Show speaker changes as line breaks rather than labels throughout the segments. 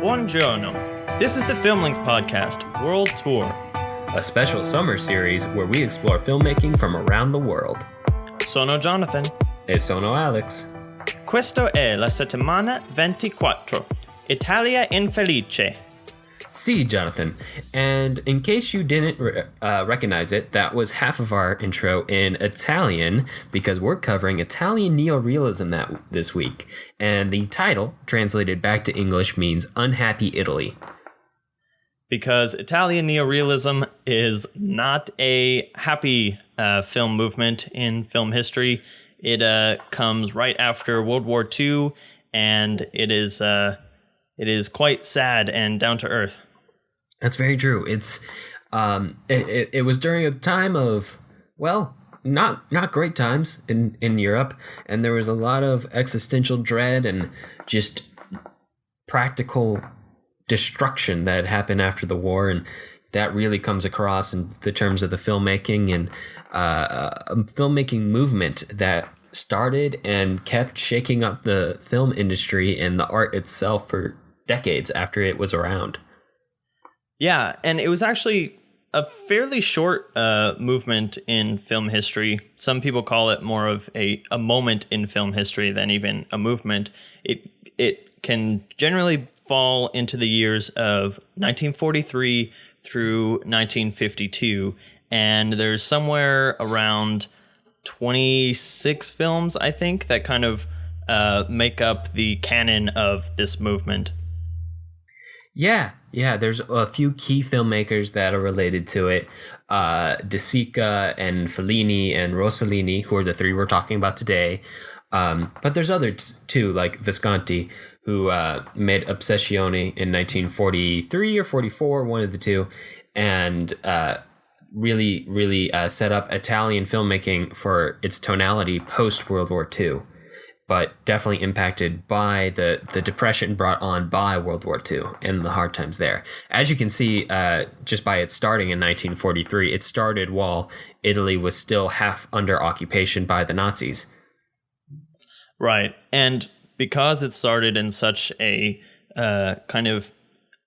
Buongiorno. This is the Filmlinks podcast, World Tour.
A special summer series where we explore filmmaking from around the world.
Sono Jonathan.
E sono Alex.
Questo è la settimana 24. Italia Infelice.
See, Jonathan. And in case you didn't recognize it, that was half of our intro in Italian, because we're covering Italian neorealism this week. And the title, translated back to English, means Unhappy Italy.
Because Italian neorealism is not a happy film movement in film history. It comes right after World War II, and it is quite sad and down to earth.
That's very true. It's it was during a time of, well, not great times in Europe, and there was a lot of existential dread and just practical destruction that happened after the war, and that really comes across in the terms of the filmmaking and a filmmaking movement that started and kept shaking up the film industry and the art itself for decades after it was around.
Yeah, and it was actually a fairly short movement in film history. Some people call it more of a moment in film history than even a movement. It can generally fall into the years of 1943 through 1952, and there's somewhere around 26 films, I think, that kind of make up the canon of this movement.
Yeah, there's a few key filmmakers that are related to it. De Sica and Fellini and Rossellini, who are the three we're talking about today. But there's others too, like Visconti, who made Obsessione in 1943 or 44, one of the two, and really set up Italian filmmaking for its tonality post-World War II, but definitely impacted by the depression brought on by World War II and the hard times there. As you can see, just by it starting in 1943, it started while Italy was still half under occupation by the Nazis.
Right, and because it started in such a kind of,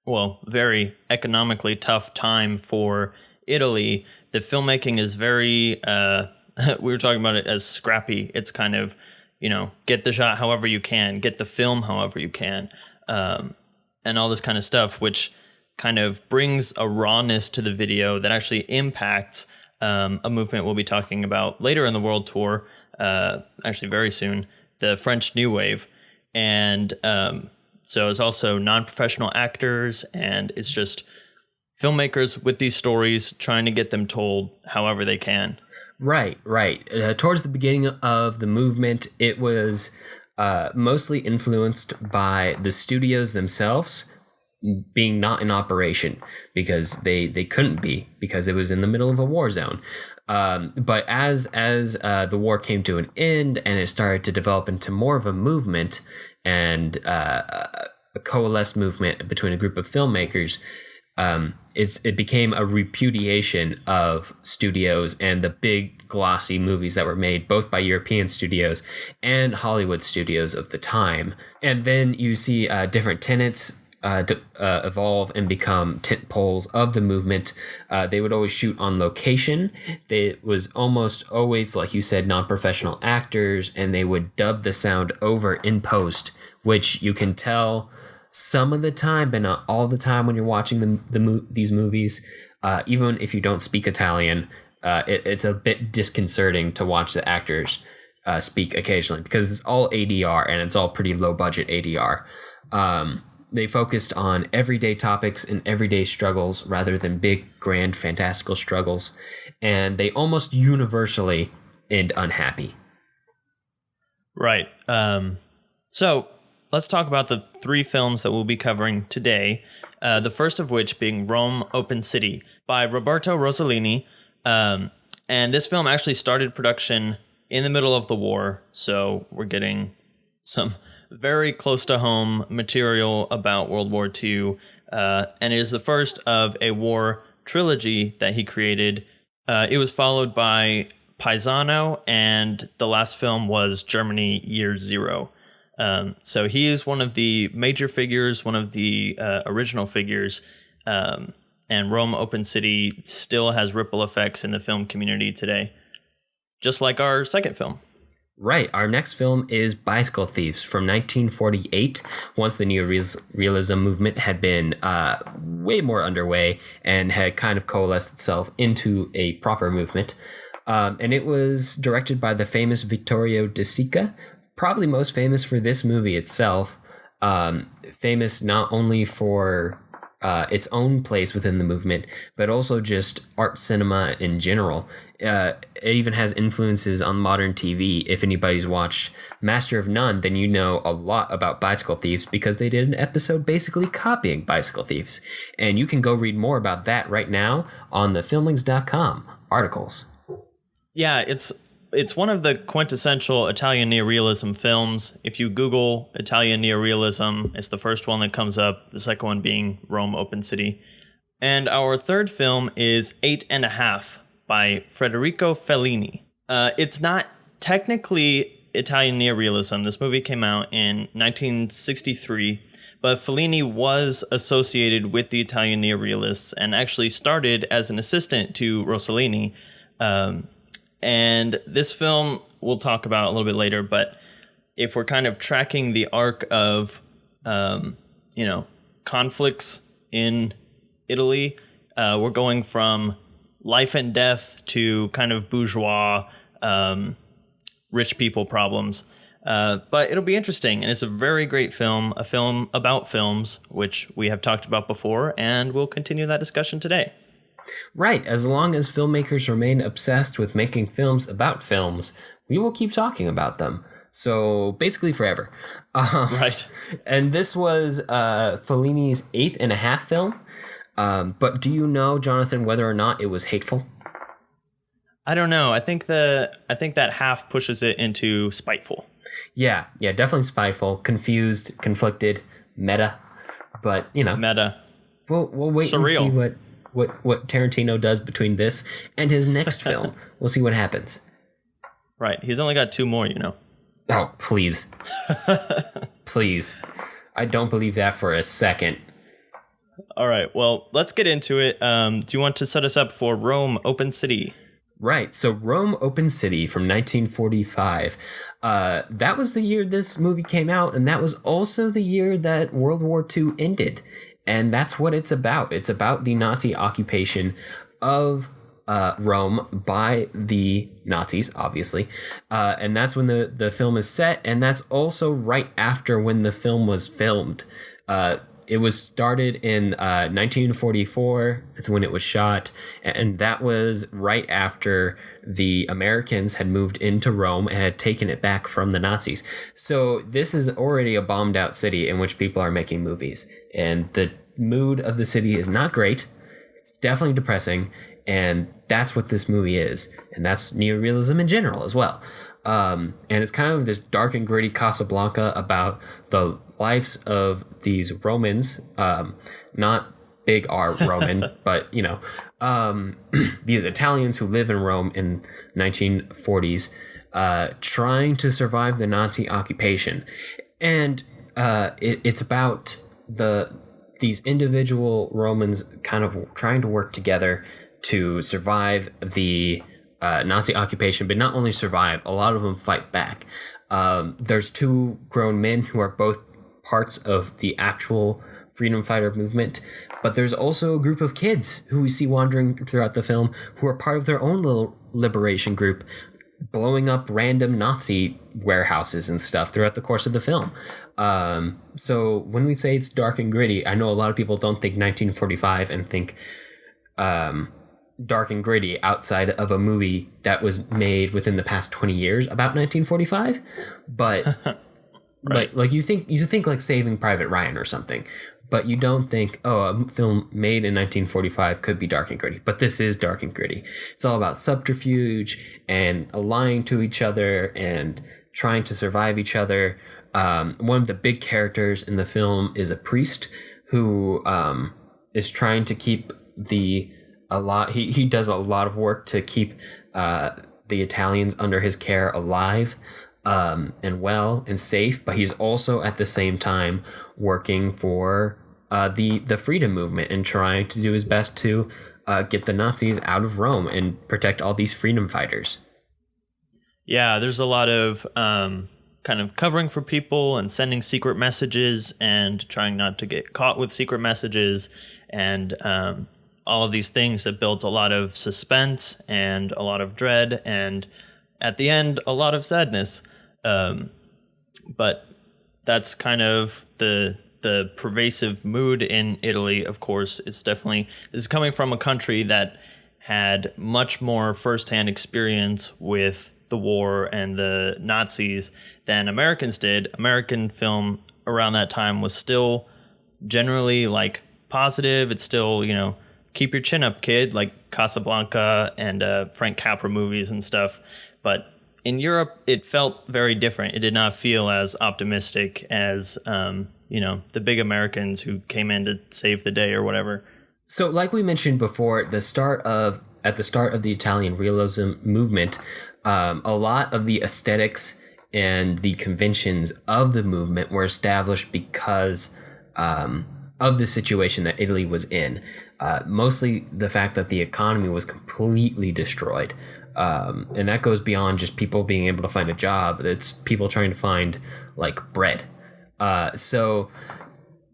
well, very economically tough time for Italy, the filmmaking is very, we were talking about it as scrappy. It's kind of, get the shot however you can, get the film however you can, and all this kind of stuff, which kind of brings a rawness to the video that actually impacts a movement we'll be talking about later in the world tour, actually very soon, the French New Wave. And so it's also non-professional actors, and it's just filmmakers with these stories trying to get them told however they can.
Right. Towards the beginning of the movement, it was mostly influenced by the studios themselves being not in operation, because they couldn't be, because it was in the middle of a war zone. But as the war came to an end and it started to develop into more of a movement and a coalesced movement between a group of filmmakers, it became a repudiation of studios and the big glossy movies that were made both by European studios and Hollywood studios of the time. And then you see different tenets evolve and become tent poles of the movement. They would always shoot on location. It was almost always, like you said, non-professional actors, and they would dub the sound over in post, which you can tell some of the time, but not all the time when you're watching these movies. Even if you don't speak Italian, it's a bit disconcerting to watch the actors speak occasionally, because it's all ADR, and it's all pretty low budget ADR. They focused on everyday topics and everyday struggles rather than big, grand, fantastical struggles, and they almost universally end unhappy.
Right. So let's talk about the three films that we'll be covering today. The first of which being Rome Open City by Roberto Rossellini. And this film actually started production in the middle of the war, so we're getting some very close to home material about World War II. And it is the first of a war trilogy that he created. It was followed by Paesano, and the last film was Germany Year Zero. So he is one of the major figures, one of the original figures, and Rome Open City still has ripple effects in the film community today, just like our second film.
Right. Our next film is Bicycle Thieves from 1948, once the neorealism movement had been way more underway and had kind of coalesced itself into a proper movement. And it was directed by the famous Vittorio De Sica, probably most famous for this movie itself, famous not only for its own place within the movement, but also just art cinema in general. It even has influences on modern TV. If anybody's watched Master of None, then you know a lot about Bicycle Thieves because they did an episode basically copying Bicycle Thieves. And you can go read more about that right now on the filmlings.com articles.
Yeah, it's one of the quintessential Italian neorealism films. If you Google Italian neorealism, it's the first one that comes up, the second one being Rome Open City. And our third film is 8½, by Federico Fellini. It's not technically Italian neorealism. This movie came out in 1963, but Fellini was associated with the Italian neorealists and actually started as an assistant to Rossellini. And this film we'll talk about a little bit later, but if we're kind of tracking the arc of, conflicts in Italy, we're going from life and death to kind of bourgeois, rich people problems. But it'll be interesting. And it's a very great film, a film about films, which we have talked about before, and we'll continue that discussion today.
Right. As long as filmmakers remain obsessed with making films about films, we will keep talking about them. So basically forever.
Right.
And this was Fellini's 8½, film. But do you know, Jonathan, whether or not it was hateful?
I don't know. I think that half pushes it into spiteful.
Yeah, definitely spiteful, confused, conflicted, meta. But
meta.
We'll wait
Surreal.
and see what Tarantino does between this and his next film. We'll see what happens.
Right. He's only got 2 more,
Oh, please. Please. I don't believe that for a second.
All right. Well, let's get into it. Do you want to set us up for Rome Open City?
Right. So Rome Open City from 1945. That was the year this movie came out, and that was also the year that World War II ended. And that's what it's about. It's about the Nazi occupation of Rome by the Nazis, obviously. And that's when the film is set. And that's also right after when the film was filmed. It was started in 1944. That's when it was shot. And that was right after the Americans had moved into Rome and had taken it back from the Nazis. So this is already a bombed out city in which people are making movies. And the mood of the city is not great. It's definitely depressing. And that's what this movie is. And that's neorealism in general as well. And it's kind of this dark and gritty Casablanca about the lives of these Romans, not big R Roman, but, these Italians who live in Rome in 1940s, trying to survive the Nazi occupation. And it's about these individual Romans kind of trying to work together to survive the Nazi occupation, but not only survive, a lot of them fight back. There's 2 grown men who are both parts of the actual freedom fighter movement, but there's also a group of kids who we see wandering throughout the film who are part of their own little liberation group, blowing up random Nazi warehouses and stuff throughout the course of the film. So when we say it's dark and gritty, I know a lot of people don't think 1945 and think dark and gritty outside of a movie that was made within the past 20 years about 1945, but right. Like you think like Saving Private Ryan or something, but you don't think, a film made in 1945 could be dark and gritty. But this is dark and gritty. It's all about subterfuge and lying to each other and trying to survive each other. One of the big characters in the film is a priest who is trying to keep he does a lot of work to keep the Italians under his care alive. and well and safe, but he's also at the same time working for the freedom movement and trying to do his best to get the Nazis out of Rome and protect all these freedom fighters.
Yeah, there's a lot of kind of covering for people and sending secret messages and trying not to get caught with secret messages and all of these things that builds a lot of suspense and a lot of dread and at the end a lot of sadness. But that's kind of the pervasive mood in Italy, of course. It's definitely, this is coming from a country that had much more firsthand experience with the war and the Nazis than Americans did. American film around that time was still generally like positive. It's still, you know, keep your chin up, kid, like Casablanca and Frank Capra movies and stuff. But in Europe, it felt very different. It did not feel as optimistic as, you know, the big Americans who came in to save the day or whatever.
So like we mentioned before, at the start of the Italian realism movement, a lot of the aesthetics and the conventions of the movement were established because of the situation that Italy was in. Mostly the fact that the economy was completely destroyed. And that goes beyond just people being able to find a job. It's people trying to find like bread. So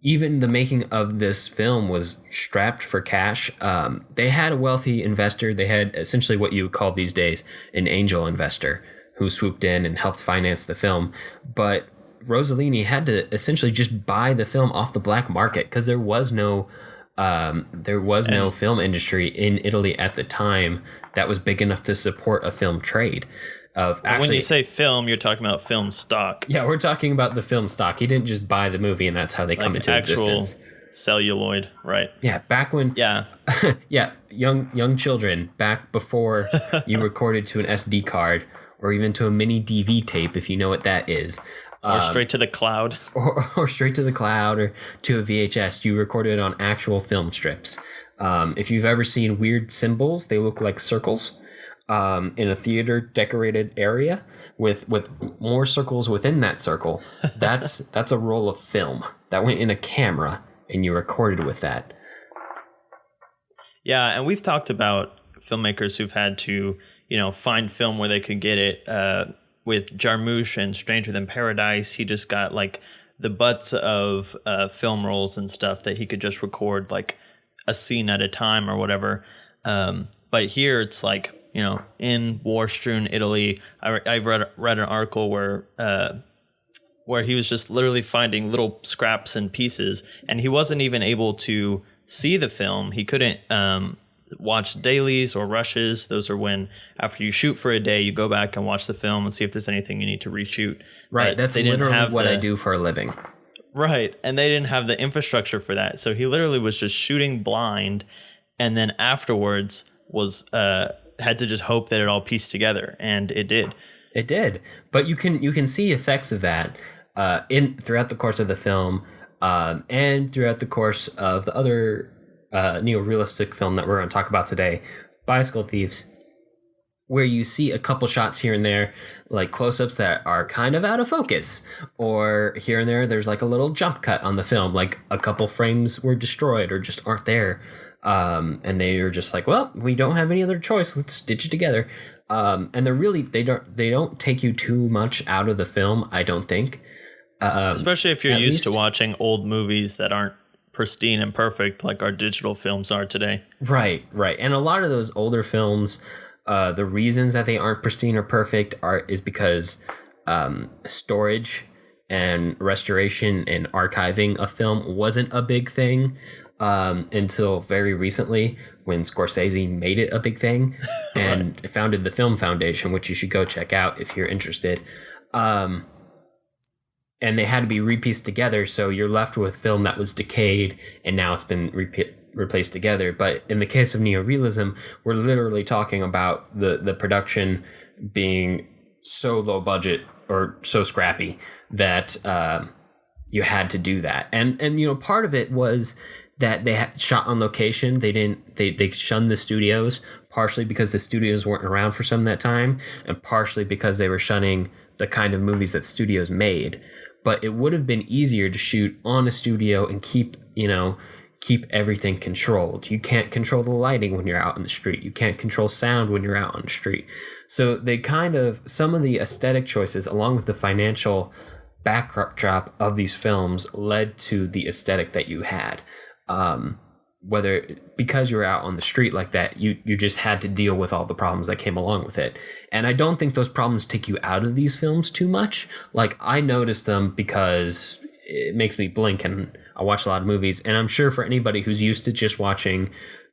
even the making of this film was strapped for cash. They had a wealthy investor. They had essentially what you would call these days an angel investor who swooped in and helped finance the film. But Rossellini had to essentially just buy the film off the black market because there was no film industry in Italy at the time that was big enough to support a film trade.
When you say film, you're talking about film stock.
Yeah, we're talking about the film stock. He didn't just buy the movie and that's how they come into existence.
Celluloid, right?
Yeah, back when.
Yeah,
yeah, young children, back before you recorded to an SD card or even to a mini DV tape, if you know what that is.
Or straight to the cloud.
Or straight to the cloud or to a VHS. You recorded on actual film strips. If you've ever seen weird symbols, they look like circles in a theater decorated area with more circles within that circle. That's a roll of film that went in a camera and you recorded with that.
Yeah, and we've talked about filmmakers who've had to, you know, find film where they could get it. With Jarmusch and Stranger Than Paradise, he just got like the butts of film rolls and stuff that he could just record like a scene at a time or whatever. But here it's like, you know, in war-strewn Italy, I read an article where he was just literally finding little scraps and pieces, and he wasn't even able to see the film. He couldn't watch dailies or rushes. Those are when, after you shoot for a day, you go back and watch the film and see if there's anything you need to reshoot.
Right,
but
that's literally what I do for a living.
Right, and they didn't have the infrastructure for that. So he literally was just shooting blind, and then afterwards was had to just hope that it all pieced together, and it did.
It did, but you can see effects of that throughout the course of the film, and throughout the course of the other neo-realistic film that we're going to talk about today, Bicycle Thieves, where you see a couple shots here and there, like close-ups that are kind of out of focus, or here and there's like a little jump cut on the film, like a couple frames were destroyed or just aren't there, and they are just like, well, we don't have any other choice, let's stitch it together. And they don't take you too much out of the film, I don't think.
Especially if you're used to watching old movies that aren't pristine and perfect like our digital films are today. Right.
And a lot of those older films, the reasons that they aren't pristine or perfect is because storage and restoration and archiving a film wasn't a big thing until very recently, when Scorsese made it a big thing and founded the Film Foundation, which you should go check out if you're interested. And they had to be repieced together, so you're left with film that was decayed and now it's been replaced together. But in the case of neorealism, we're literally talking about the production being so low budget or so scrappy that you had to do that. And you know, part of it was that they had shot on location. They shunned the studios, partially because the studios weren't around for some of that time, and partially because they were shunning the kind of movies that studios made, but it would have been easier to shoot on a studio and keep everything controlled. You can't control the lighting when you're out on the street. You can't control sound when you're out on the street. So they some of the aesthetic choices, along with the financial backdrop of these films, led to the aesthetic that you had. Whether because you were out on the street like that, you just had to deal with all the problems that came along with it. And I don't think those problems take you out of these films too much. Like, I notice them because it makes me blink, and I watch a lot of movies, and I'm sure for anybody who's used to just watching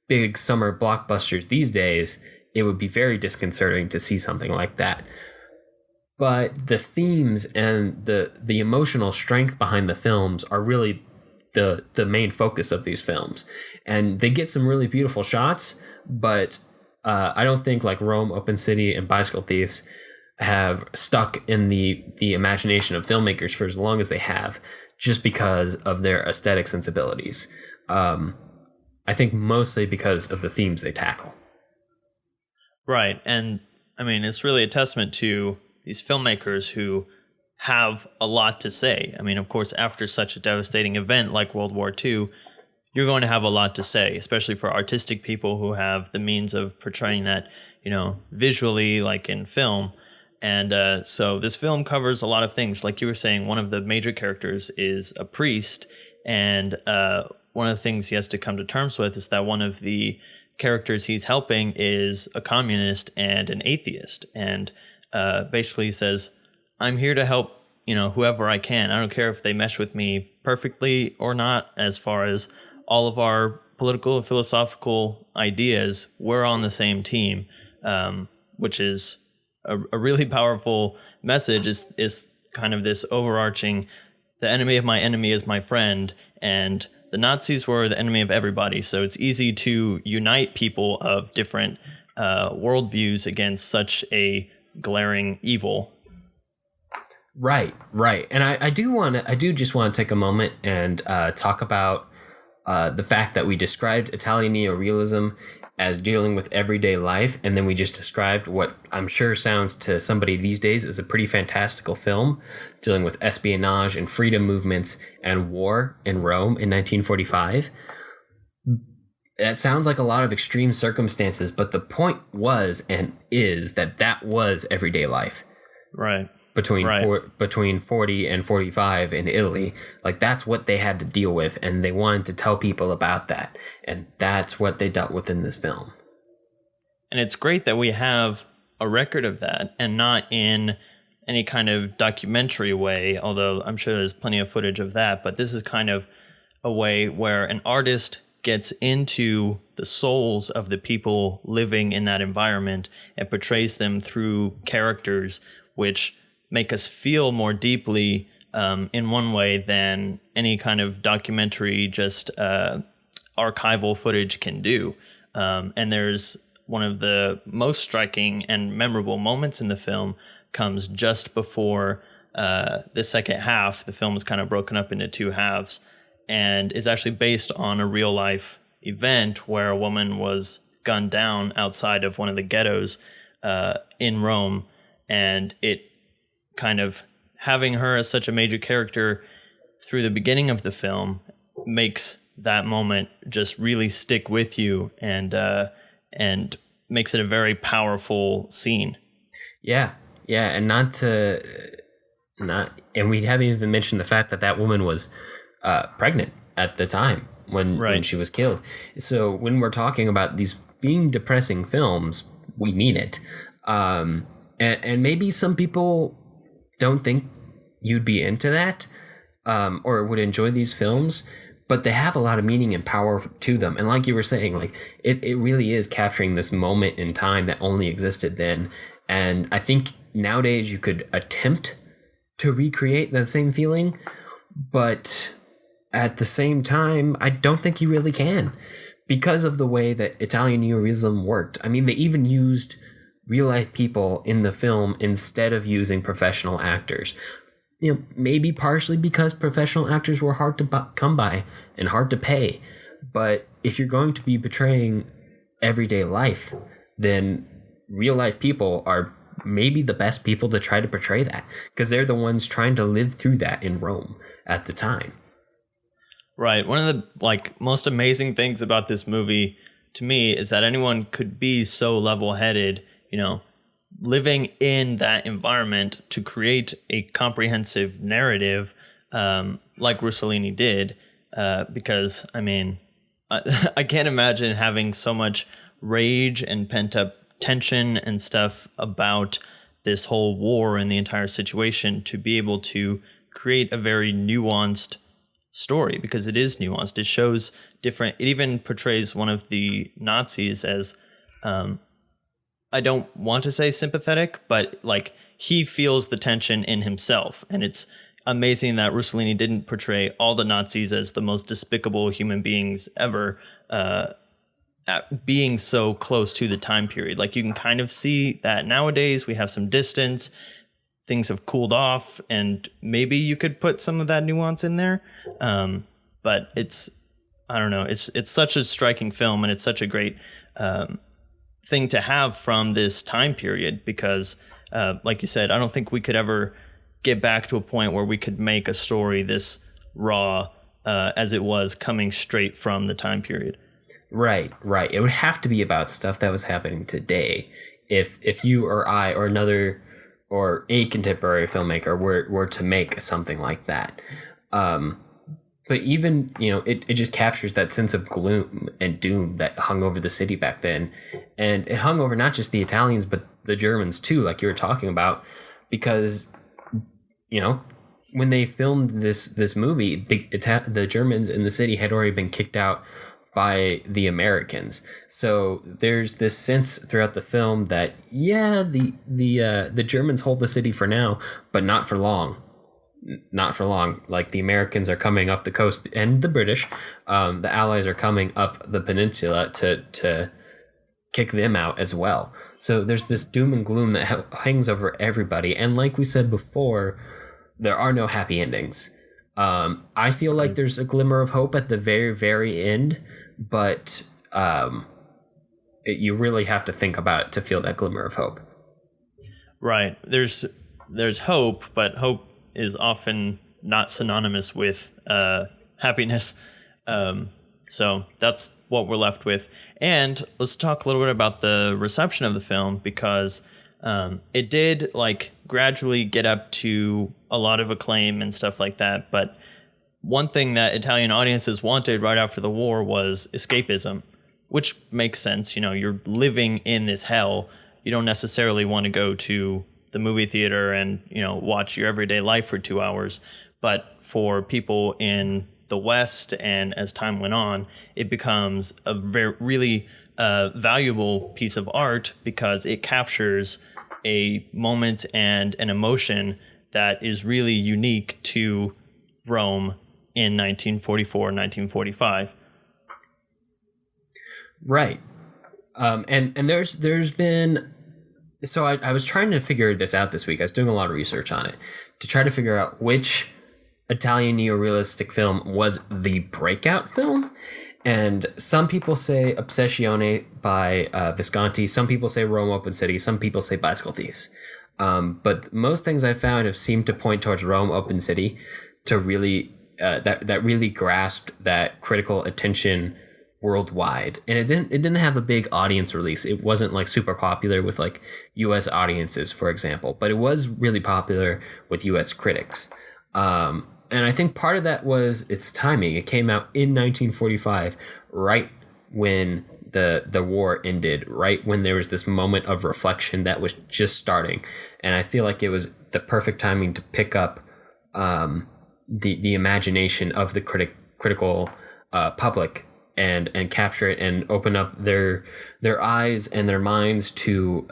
big summer blockbusters these days, it would be very disconcerting to see something like that. But the themes and the emotional strength behind the films are really the main focus of these films. And they get some really beautiful shots, but I don't think like Rome, Open City, and Bicycle Thieves have stuck in the imagination of filmmakers for as long as they have, just because of their aesthetic sensibilities. I think mostly because of the themes they tackle.
Right. And I mean, it's really a testament to these filmmakers who have a lot to say. I mean, of course, after such a devastating event like World War II, you're going to have a lot to say, especially for artistic people who have the means of portraying that, visually, like in film. And so this film covers a lot of things. Like you were saying, one of the major characters is a priest. And one of the things he has to come to terms with is that one of the characters he's helping is a communist and an atheist. And basically says, I'm here to help, whoever I can. I don't care if they mesh with me perfectly or not. As far as all of our political and philosophical ideas, we're on the same team, which is a really powerful message. Is kind of this overarching, the enemy of my enemy is my friend, and the Nazis were the enemy of everybody. So it's easy to unite people of different worldviews against such a glaring evil.
Right. And I do just want to take a moment and talk about the fact that we described Italian neorealism as dealing with everyday life, and then we just described what I'm sure sounds to somebody these days as a pretty fantastical film dealing with espionage and freedom movements and war in Rome in 1945. That sounds like a lot of extreme circumstances, but the point was and is that was everyday life.
Right.
Between 40 and 45 in Italy. Like, that's what they had to deal with, and they wanted to tell people about that. And that's what they dealt with in this film.
And it's great that we have a record of that, and not in any kind of documentary way, although I'm sure there's plenty of footage of that. But this is kind of a way where an artist gets into the souls of the people living in that environment and portrays them through characters which make us feel more deeply in one way than any kind of documentary, just archival footage can do. And there's one of the most striking and memorable moments in the film comes just before the second half. The film is kind of broken up into two halves and is actually based on a real life event where a woman was gunned down outside of one of the ghettos in Rome. And it kind of having her as such a major character through the beginning of the film makes that moment just really stick with you and makes it a very powerful scene. Yeah,
and and we haven't even mentioned the fact that woman was pregnant at the time when she was killed. So when we're talking about these being depressing films, we mean it. And maybe some people don't think you'd be into that or would enjoy these films, but they have a lot of meaning and power to them. And like you were saying, like it really is capturing this moment in time that only existed then. And I think nowadays you could attempt to recreate that same feeling, but at the same time, I don't think you really can because of the way that Italian neorealism worked. I mean, they even used real life people in the film instead of using professional actors. Maybe partially because professional actors were hard to come by and hard to pay. But if you're going to be portraying everyday life, then real life people are maybe the best people to try to portray that, because they're the ones trying to live through that in Rome at the time.
Right. One of the most amazing things about this movie to me is that anyone could be so level-headed, living in that environment to create a comprehensive narrative like Rossellini did, because, I can't imagine having so much rage and pent-up tension and stuff about this whole war and the entire situation to be able to create a very nuanced story, because it is nuanced. It shows different. It even portrays one of the Nazis as, I don't want to say sympathetic, but he feels the tension in himself. And it's amazing that Rossellini didn't portray all the Nazis as the most despicable human beings ever, being so close to the time period. You can kind of see that nowadays we have some distance. Things have cooled off, and maybe you could put some of that nuance in there. But I don't know. It's such a striking film, and it's such a great thing to have from this time period, because, like you said, I don't think we could ever get back to a point where we could make a story this raw as it was, coming straight from the time period.
Right. It would have to be about stuff that was happening today. If you or I or another or a contemporary filmmaker were to make something like that. But even, it just captures that sense of gloom and doom that hung over the city back then. And it hung over not just the Italians, but the Germans too, like you were talking about, because, when they filmed this movie, the Germans in the city had already been kicked out by the Americans. So there's this sense throughout the film that, the Germans hold the city for now, but not for long. Not for long. The Americans are coming up the coast, and the British, the Allies are coming up the peninsula to kick them out as well. So there's this doom and gloom that hangs over everybody. And like we said before, there are no happy endings. I feel like there's a glimmer of hope at the very, very end, but you really have to think about it to feel that glimmer of hope. Right.
There's hope, but hope is often not synonymous with happiness. So that's what we're left with. And let's talk a little bit about the reception of the film, because it did gradually get up to a lot of acclaim and stuff like that. But one thing that Italian audiences wanted right after the war was escapism, which makes sense. You're living in this hell. You don't necessarily want to go to the movie theater and, watch your everyday life for 2 hours. But for people in the West, and as time went on, it becomes a really valuable piece of art, because it captures a moment and an emotion that is really unique to Rome in 1944, 1945.
Right. And there's been, so I was trying to figure this out this week. I was doing a lot of research on it to try to figure out which Italian neorealistic film was the breakout film. And some people say Obsessione by Visconti. Some people say Rome Open City. Some people say Bicycle Thieves. But most things I found have seemed to point towards Rome Open City, to really that really grasped that critical attention worldwide. And it didn't have a big audience release. It wasn't super popular with US audiences, for example, but it was really popular with US critics. And I think part of that was its timing. It came out in 1945, right when the war ended, right when there was this moment of reflection that was just starting. And I feel like it was the perfect timing to pick up the imagination of the critical public and capture it and open up their eyes and their minds to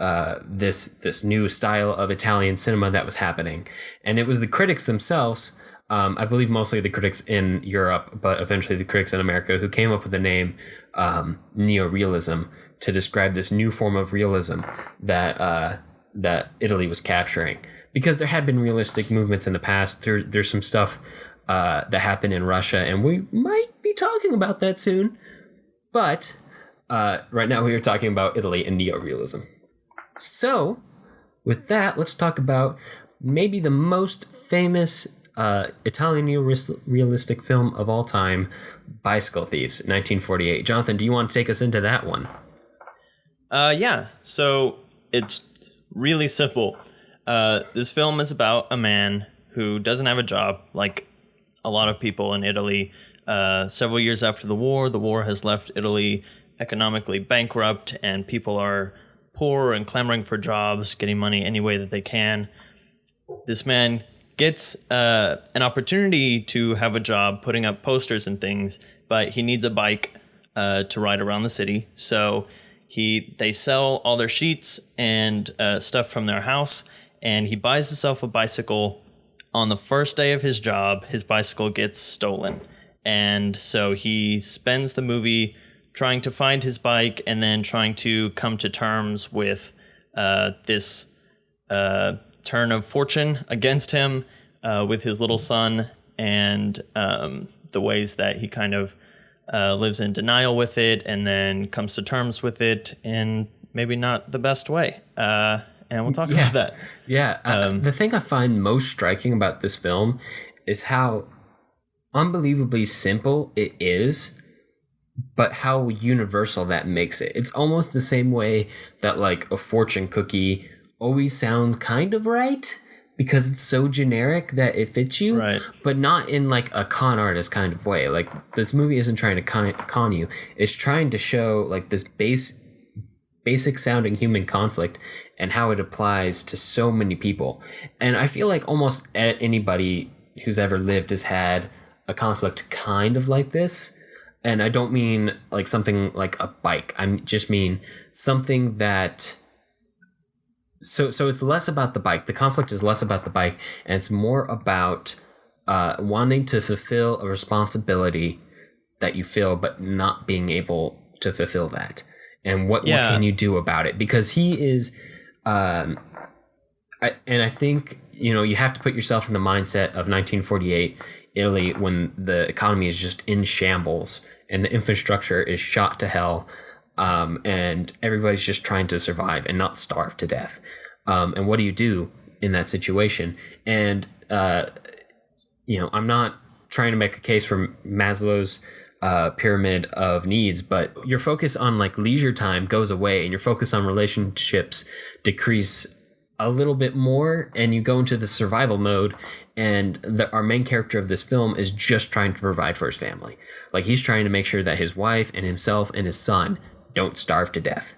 this new style of Italian cinema that was happening. And it was the critics themselves, I believe mostly the critics in Europe, but eventually the critics in America, who came up with the name neorealism to describe this new form of realism that Italy was capturing. Because there had been realistic movements in the past. There's some stuff that happened in Russia, and we might be talking about that soon. But right now we are talking about Italy and neorealism. So with that, let's talk about maybe the most famous Italian realistic film of all time, Bicycle Thieves, 1948. Jonathan, do you want to take us into that one?
Yeah. So it's really simple. This film is about a man who doesn't have a job, like a lot of people in Italy. Several years after the war has left Italy economically bankrupt, and people are poor and clamoring for jobs, getting money any way that they can. This man gets an opportunity to have a job putting up posters and things, but he needs a bike to ride around the city. So they sell all their sheets and stuff from their house, and he buys himself a bicycle. On the first day of his job, his bicycle gets stolen. And so he spends the movie trying to find his bike and then trying to come to terms with this turn of fortune against him with his little son, and the ways that he kind of lives in denial with it and then comes to terms with it in maybe not the best way. And we'll talk about that.
Yeah. The thing I find most striking about this film is how unbelievably simple it is, but how universal that makes it. It's almost the same way that like a fortune cookie always sounds kind of right because it's so generic that it fits you,
right,
but not in like a con artist kind of way. Like this movie isn't trying to con you. It's trying to show like this basic sounding human conflict and how it applies to so many people. And I feel like almost anybody who's ever lived has had a conflict kind of like this. And I don't mean like something like a bike. I just mean something that... So it's less about the bike. The conflict is less about the bike, and it's more about wanting to fulfill a responsibility that you feel, but not being able to fulfill that. And what can you do about it? Because he is... I think, you have to put yourself in the mindset of 1948 Italy when the economy is just in shambles and the infrastructure is shot to hell, and everybody's just trying to survive and not starve to death. And what do you do in that situation? And, I'm not trying to make a case for Maslow's pyramid of needs, but your focus on like leisure time goes away and your focus on relationships decrease a little bit more, and you go into the survival mode. And our main character of this film is just trying to provide for his family. Like he's trying to make sure that his wife and himself and his son don't starve to death.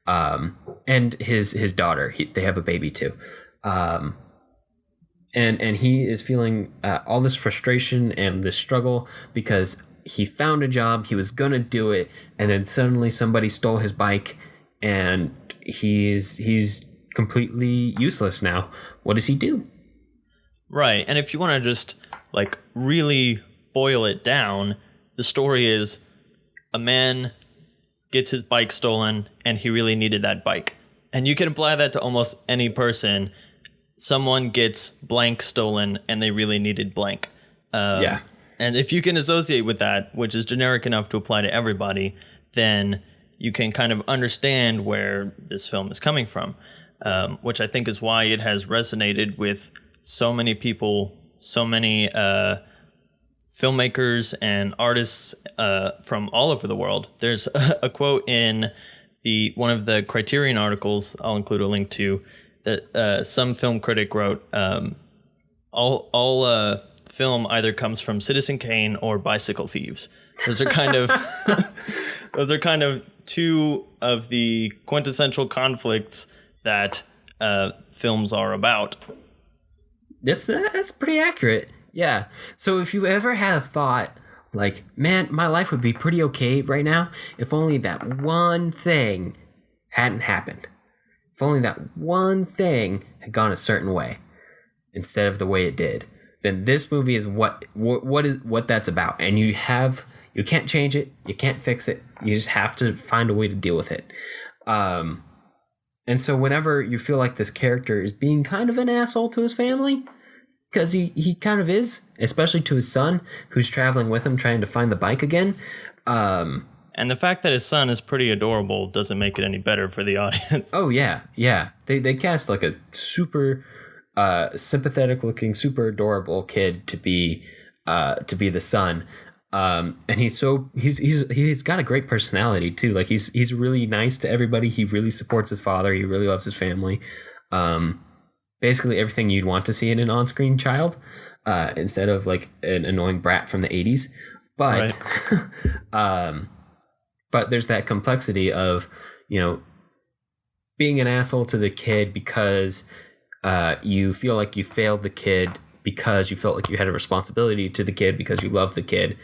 And his daughter, they have a baby too. And he is feeling all this frustration and this struggle because he found a job, he was gonna do it, and then suddenly somebody stole his bike, and he's completely useless now. What does he do?
Right. And if you want to just like really boil it down, the story is a man gets his bike stolen and he really needed that bike. And you can apply that to almost any person. Someone gets blank stolen and they really needed blank. And if you can associate with that, which is generic enough to apply to everybody, then you can kind of understand where this film is coming from, which I think is why it has resonated with so many people, so many filmmakers and artists from all over the world. There's a quote in one of the Criterion articles I'll include a link to that some film critic wrote, all film either comes from Citizen Kane or Bicycle Thieves. Those are kind of two of the quintessential conflicts that films are about.
That's pretty accurate. Yeah. So if you ever had a thought like, man, my life would be pretty okay right now if only that one thing hadn't happened. If only that one thing had gone a certain way instead of the way it did, then this movie is what that's about. And you can't change it. You can't fix it. You just have to find a way to deal with it. And so whenever you feel like this character is being kind of an asshole to his family, because he kind of is, especially to his son, who's traveling with him trying to find the bike again.
And And the fact that his son is pretty adorable doesn't make it any better for the audience.
Oh yeah, yeah. They cast like a super sympathetic looking, super adorable kid to be the son. And he's got a great personality too. Like he's really nice to everybody. He really supports his father. He really loves his family. Basically everything you'd want to see in an on-screen child, instead of like an annoying brat from the 80s. But right. But there's that complexity of, being an asshole to the kid because you feel like you failed the kid, because you felt like you had a responsibility to the kid, because you love the kid.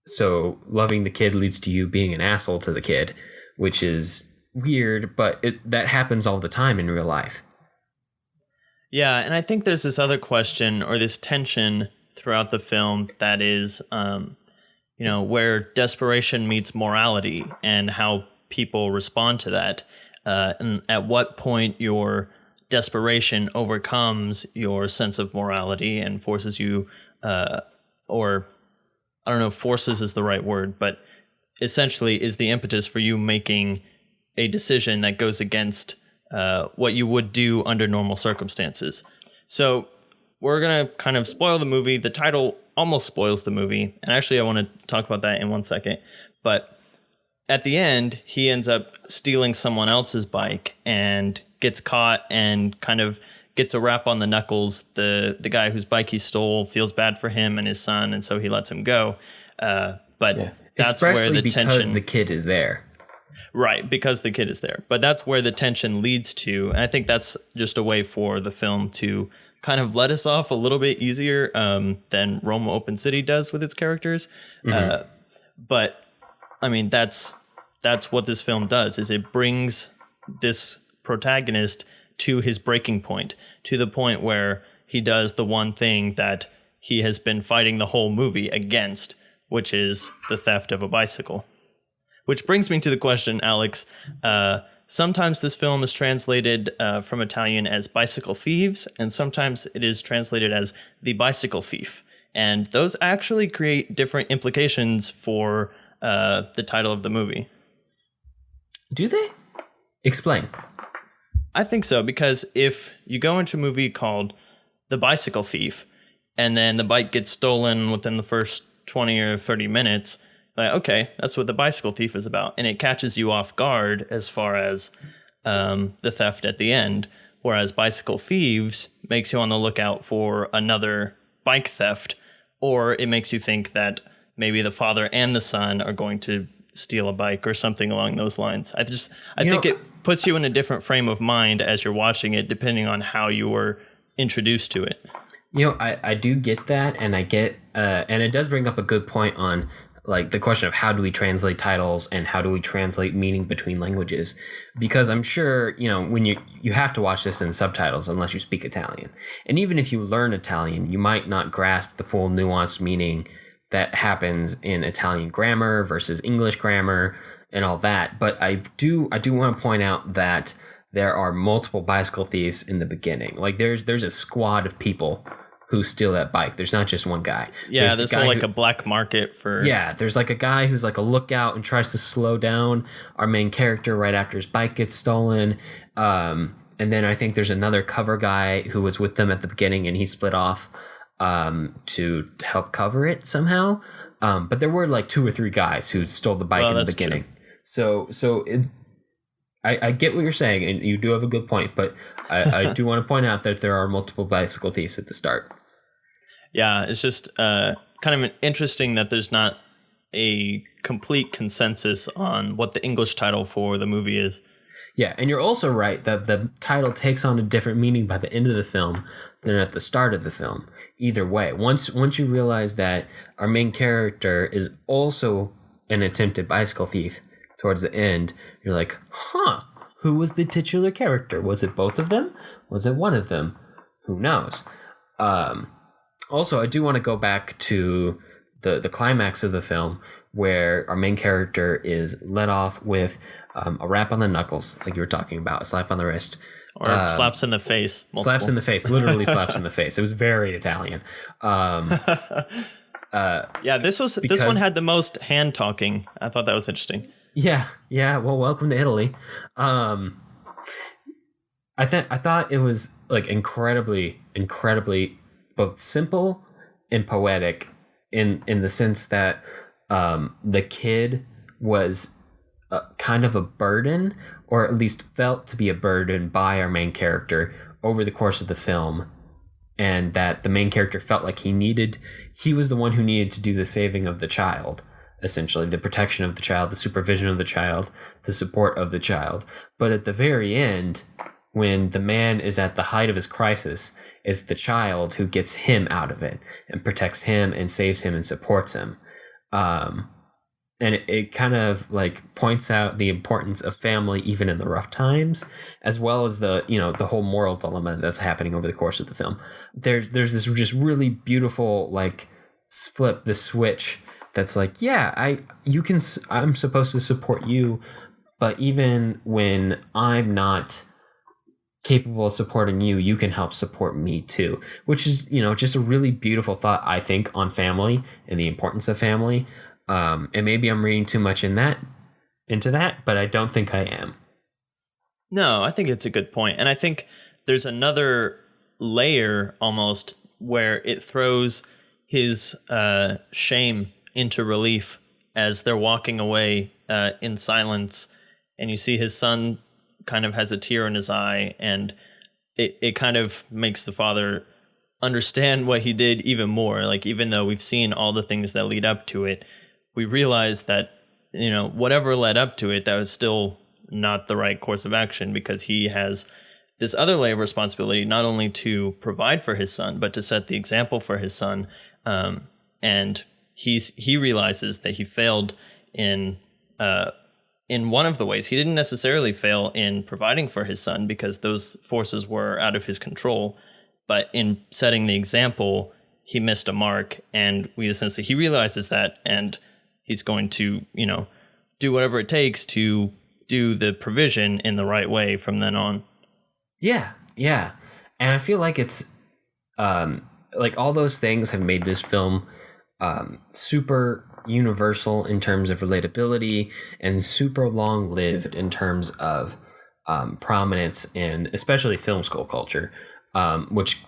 So loving the kid leads to you being an asshole to the kid, which is weird, but that happens all the time in real life.
Yeah, and I think there's this other question or this tension throughout the film that is, where desperation meets morality and how people respond to that. And at what point your desperation overcomes your sense of morality and forces you, or I don't know if forces is the right word, but essentially is the impetus for you making a decision that goes against what you would do under normal circumstances. So we're going to kind of spoil the movie. The title almost spoils the movie. And actually, I want to talk about that in 1 second. But at the end, he ends up stealing someone else's bike and gets caught and kind of gets a rap on the knuckles. The guy whose bike he stole feels bad for him and his son, and so he lets him go. But that's
especially
where the
because
tension...
the kid is there.
Right, because the kid is there. But that's where the tension leads to. And I think that's just a way for the film to kind of let us off a little bit easier than Rome Open City does with its characters. Mm-hmm. But, I mean, that's what this film does, is it brings this protagonist to his breaking point, to the point where he does the one thing that he has been fighting the whole movie against, which is the theft of a bicycle. Which brings me to the question, Alex. Sometimes this film is translated from Italian as Bicycle Thieves, and sometimes it is translated as The Bicycle Thief. And those actually create different implications for the title of the movie.
Do they? Explain.
I think so, because if you go into a movie called The Bicycle Thief, and then the bike gets stolen within the first 20 or 30 minutes... like, okay, that's what The Bicycle Thief is about. And it catches you off guard as far as the theft at the end. Whereas Bicycle Thieves makes you on the lookout for another bike theft. Or it makes you think that maybe the father and the son are going to steal a bike or something along those lines. I think it puts you in a different frame of mind as you're watching it, depending on how you were introduced to it.
I do get that. And I get, and it does bring up a good point on like the question of how do we translate titles and how do we translate meaning between languages? Because I'm sure, when you have to watch this in subtitles unless you speak Italian. And even if you learn Italian, you might not grasp the full nuanced meaning that happens in Italian grammar versus English grammar and all that. But I do want to point out that there are multiple bicycle thieves in the beginning. Like there's a squad of people who steal that bike. There's not just one guy.
Yeah, there's like a black market for...
Yeah, there's like a guy who's like a lookout and tries to slow down our main character right after his bike gets stolen. And then I think there's another cover guy who was with them at the beginning and he split off to help cover it somehow. But there were like 2 or 3 guys who stole the bike in the beginning. True. So I get what you're saying, and you do have a good point, but I do want to point out that there are multiple bicycle thieves at the start.
Yeah, it's just kind of interesting that there's not a complete consensus on what the English title for the movie is.
Yeah, and you're also right that the title takes on a different meaning by the end of the film than at the start of the film. Either way, once you realize that our main character is also an attempted bicycle thief towards the end, you're like, who was the titular character? Was it both of them? Was it one of them? Who knows? Also, I do want to go back to the climax of the film where our main character is let off with a rap on the knuckles, like you were talking about, a slap on the wrist.
Or slaps in the face.
Multiple. Slaps in the face, literally slaps in the face. It was very Italian.
Yeah, this one had the most hand talking. I thought that was interesting.
Yeah. Well, welcome to Italy. I thought it was like incredibly both simple and poetic in the sense that the kid was kind of a burden, or at least felt to be a burden by our main character over the course of the film, and that the main character felt like he was the one who needed to do the saving of the child, essentially the protection of the child, the supervision of the child, the support of the child. But at the very end, when the man is at the height of his crisis, it's the child who gets him out of it and protects him and saves him and supports him. And it kind of like points out the importance of family even in the rough times, as well as the whole moral dilemma that's happening over the course of the film. There's this just really beautiful like flip the switch that's like, yeah, I'm supposed to support you, but even when I'm not capable of supporting you, you can help support me too, which is just a really beautiful thought, I think, on family and the importance of family. And maybe I'm reading too much into that, but I don't think I am.
No, I think it's a good point. And I think there's another layer almost where it throws his shame into relief as they're walking away in silence. And you see his son kind of has a tear in his eye, and it kind of makes the father understand what he did even more. Like, even though we've seen all the things that lead up to it, we realize that, whatever led up to it, that was still not the right course of action, because he has this other layer of responsibility, not only to provide for his son, but to set the example for his son. And he realizes that he failed in one of the ways. He didn't necessarily fail in providing for his son, because those forces were out of his control. But in setting the example, he missed a mark, and he realizes that, and he's going to, do whatever it takes to do the provision in the right way from then on.
Yeah. And I feel like it's like all those things have made this film super universal in terms of relatability, and super long-lived in terms of prominence in especially film school culture, which,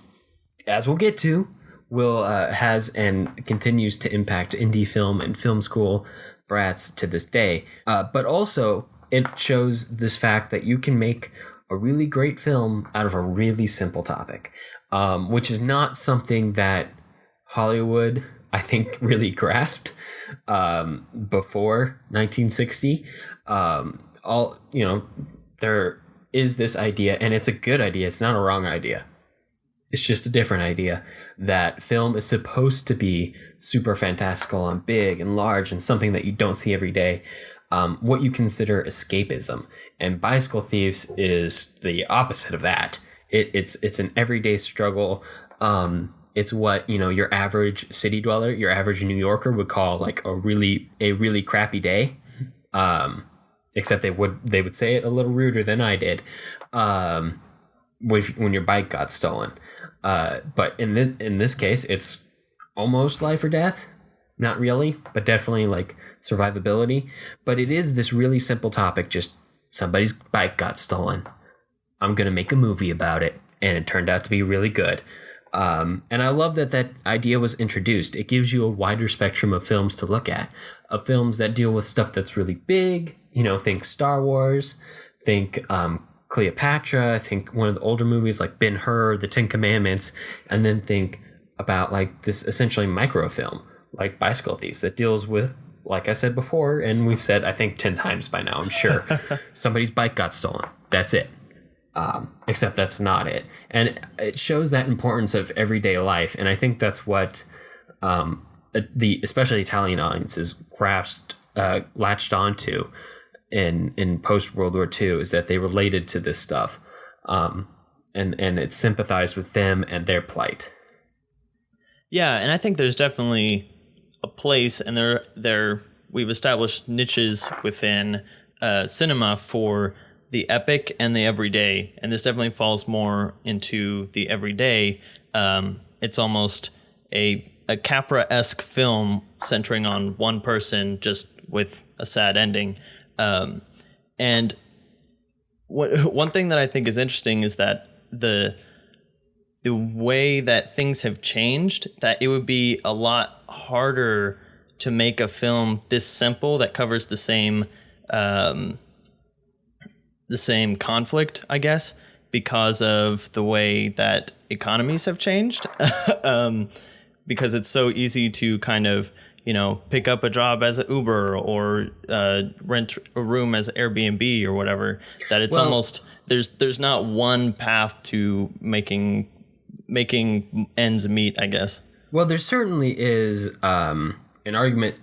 as we'll get to, has and continues to impact indie film and film school brats to this day. But also, it shows this fact that you can make a really great film out of a really simple topic, which is not something that Hollywood, I think, really grasped before 1960. There is this idea, and it's a good idea. It's not a wrong idea. It's just a different idea, that film is supposed to be super fantastical and big and large and something that you don't see every day. What you consider escapism. And Bicycle Thieves is the opposite of that. It's an everyday struggle. It's what, your average city dweller, your average New Yorker would call like a really crappy day. Except they would say it a little ruder than I did. When your bike got stolen. But in this case, it's almost life or death. Not really, but definitely like survivability. But it is this really simple topic, just somebody's bike got stolen. I'm going to make a movie about it. And it turned out to be really good. And I love that idea was introduced. It gives you a wider spectrum of films to look at, of films that deal with stuff that's really big. Think Star Wars, think Cleopatra, think one of the older movies like Ben-Hur, The Ten Commandments, and then think about like this essentially microfilm like Bicycle Thieves that deals with, like I said before, and we've said I think 10 times by now, I'm sure, somebody's bike got stolen. That's it. Except that's not it. And it shows that importance of everyday life. And I think that's what the especially Italian audiences latched onto in post-World War II, is that they related to this stuff. And it sympathized with them and their plight.
Yeah, and I think there's definitely a place, and we've established niches within cinema for the epic and the everyday, and this definitely falls more into the everyday. It's almost a Capra-esque film centering on one person, just with a sad ending. And one thing that I think is interesting is that the way that things have changed, that it would be a lot harder to make a film this simple that covers the same conflict, I guess, because of the way that economies have changed. Because it's so easy to kind of, pick up a job as an Uber or rent a room as Airbnb or whatever, that it's almost, there's not one path to making ends meet, I guess.
Well, there certainly is an argument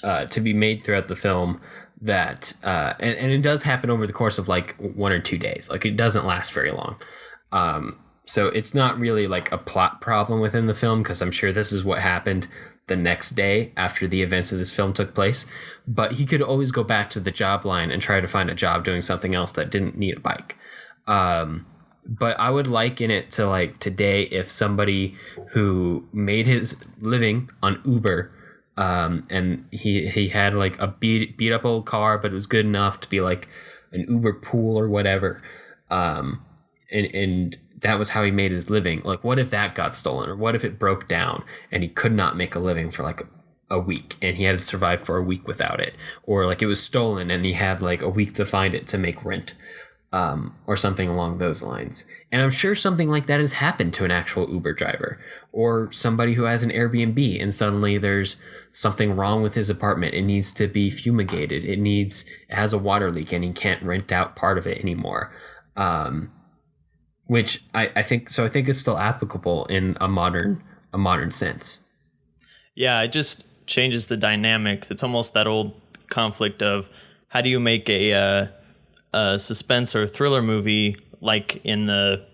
to be made throughout the film that, and it does happen over the course of like 1 or 2 days. Like, it doesn't last very long. So it's not really like a plot problem within the film, because I'm sure this is what happened the next day after the events of this film took place. But he could always go back to the job line and try to find a job doing something else that didn't need a bike. But I would liken it to like today, if somebody who made his living on Uber, and he had like a beat up old car, but it was good enough to be like an Uber pool or whatever. And that was how he made his living. Like, what if that got stolen, or what if it broke down and he could not make a living for like a week and he had to survive for a week without it, or like it was stolen and he had like a week to find it to make rent, or something along those lines. And I'm sure something like that has happened to an actual Uber driver, or somebody who has an Airbnb and suddenly there's something wrong with his apartment. It needs to be fumigated. It has a water leak and he can't rent out part of it anymore. Which I think it's still applicable in a modern sense.
Yeah, it just changes the dynamics. It's almost that old conflict of how do you make a suspense or thriller movie like in the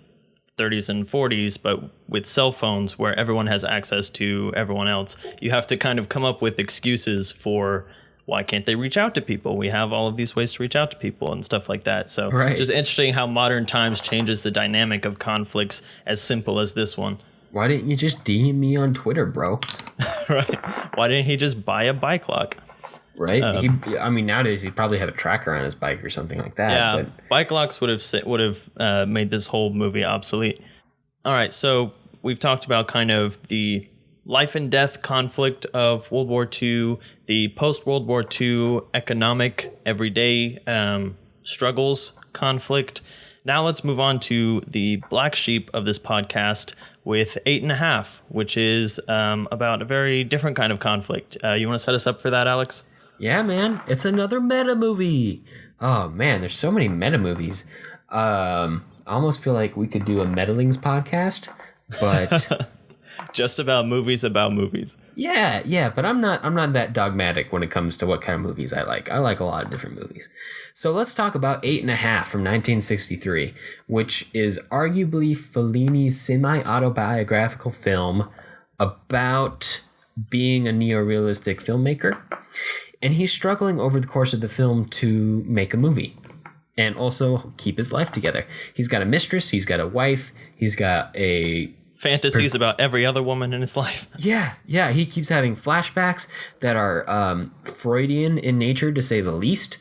30s and 40s, but with cell phones where everyone has access to everyone else. You have to kind of come up with excuses for why can't they reach out to people? We have all of these ways to reach out to people and stuff like that. So Just interesting how modern times changes the dynamic of conflicts as simple as this one.
Why didn't you just DM me on Twitter, bro?
Right. Why didn't he just buy a bike lock?
Right. Nowadays he'd probably have a tracker on his bike or something like that.
Yeah. But bike locks would have made this whole movie obsolete. All right. So we've talked about kind of the life and death conflict of World War II, the post-World War II economic everyday struggles conflict. Now let's move on to the black sheep of this podcast with 8.5, which is about a very different kind of conflict. You want to set us up for that, Alex?
Yeah, man. It's another meta movie. Oh, man. There's so many meta movies. I almost feel like we could do a Meddlings podcast, but...
Just about movies.
Yeah, but I'm not that dogmatic when it comes to what kind of movies I like. I like a lot of different movies. So let's talk about 8.5 from 1963, which is arguably Fellini's semi-autobiographical film about being a neorealistic filmmaker. And he's struggling over the course of the film to make a movie and also keep his life together. He's got a mistress, he's got a wife, he's got a
fantasies about every other woman in his life.
Yeah. He keeps having flashbacks that are Freudian in nature, to say the least.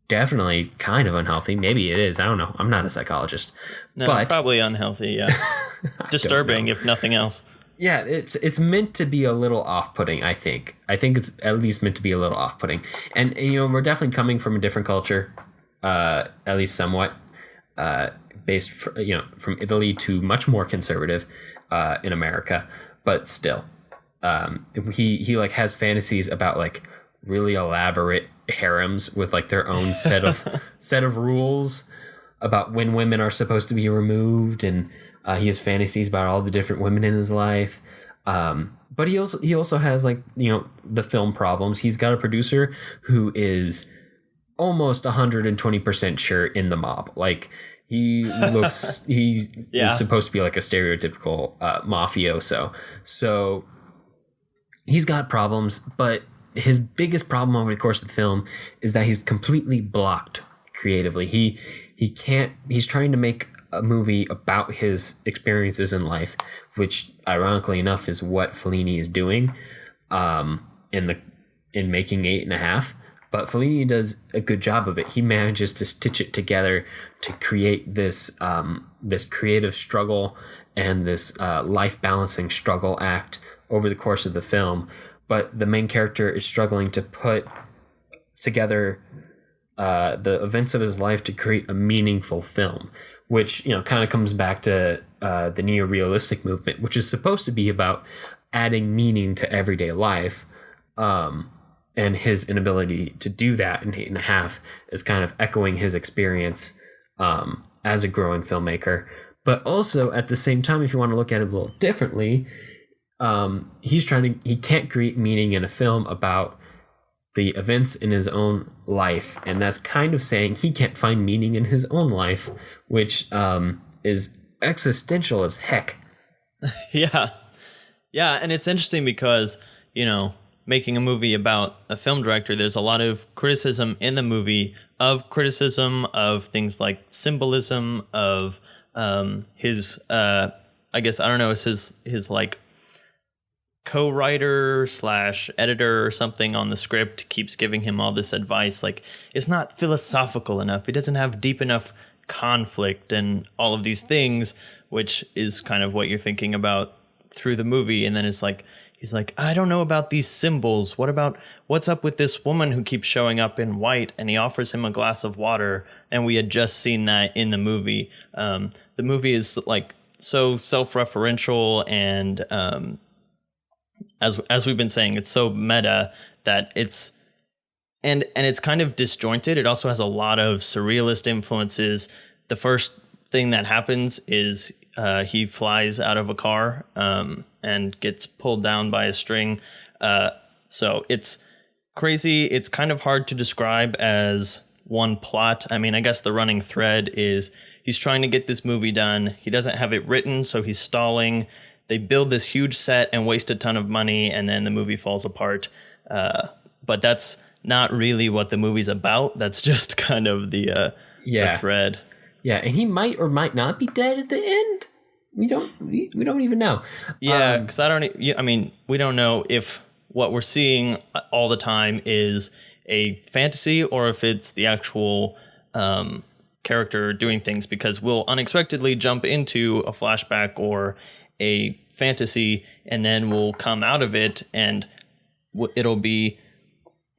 Definitely kind of unhealthy. Maybe it is. I don't know. I'm not a psychologist.
No,
but
probably unhealthy, yeah. Disturbing, if nothing else.
Yeah, it's meant to be a little off-putting, I think. I think it's at least meant to be a little off-putting. And we're definitely coming from a different culture, at least somewhat. Based from Italy to much more conservative in America, but still, he like has fantasies about like really elaborate harems with like their own set of rules about when women are supposed to be removed, and he has fantasies about all the different women in his life. But he also has like the film problems. He's got a producer who is almost 120% sure in the mob, like. He's supposed to be like a stereotypical mafioso. So he's got problems, but his biggest problem over the course of the film is that he's completely blocked creatively. He's trying to make a movie about his experiences in life, which ironically enough is what Fellini is doing in making 8.5. But Fellini does a good job of it. He manages to stitch it together to create this this creative struggle and this life balancing struggle act over the course of the film. But the main character is struggling to put together the events of his life to create a meaningful film, which kind of comes back to the neorealistic movement, which is supposed to be about adding meaning to everyday life. And his inability to do that in 8.5 is kind of echoing his experience as a growing filmmaker. But also at the same time, if you want to look at it a little differently, he can't create meaning in a film about the events in his own life, and that's kind of saying he can't find meaning in his own life, which is existential as heck.
Yeah, and it's interesting because making a movie about a film director, there's a lot of criticism in the movie of things like symbolism, of his I guess I don't know, it's his like co-writer / editor or something on the script keeps giving him all this advice, like it's not philosophical enough, it doesn't have deep enough conflict and all of these things, which is kind of what you're thinking about through the movie. And then it's like he's like, I don't know about these symbols, what's up with this woman who keeps showing up in white? And he offers him a glass of water, and we had just seen that in the movie. The movie is like so self-referential, and as we've been saying, it's so meta that it's and it's kind of disjointed. It also has a lot of surrealist influences. The first thing that happens is he flies out of a car and gets pulled down by a string. So it's crazy. It's kind of hard to describe as one plot. I mean, I guess the running thread is he's trying to get this movie done. He doesn't have it written, so he's stalling. They build this huge set and waste a ton of money, and then the movie falls apart. But that's not really what the movie's about. That's just kind of the thread.
Yeah, and he might or might not be dead at the end. We don't even know.
Yeah, because we don't know if what we're seeing all the time is a fantasy or if it's the actual character doing things, because we'll unexpectedly jump into a flashback or a fantasy, and then we'll come out of it and it'll be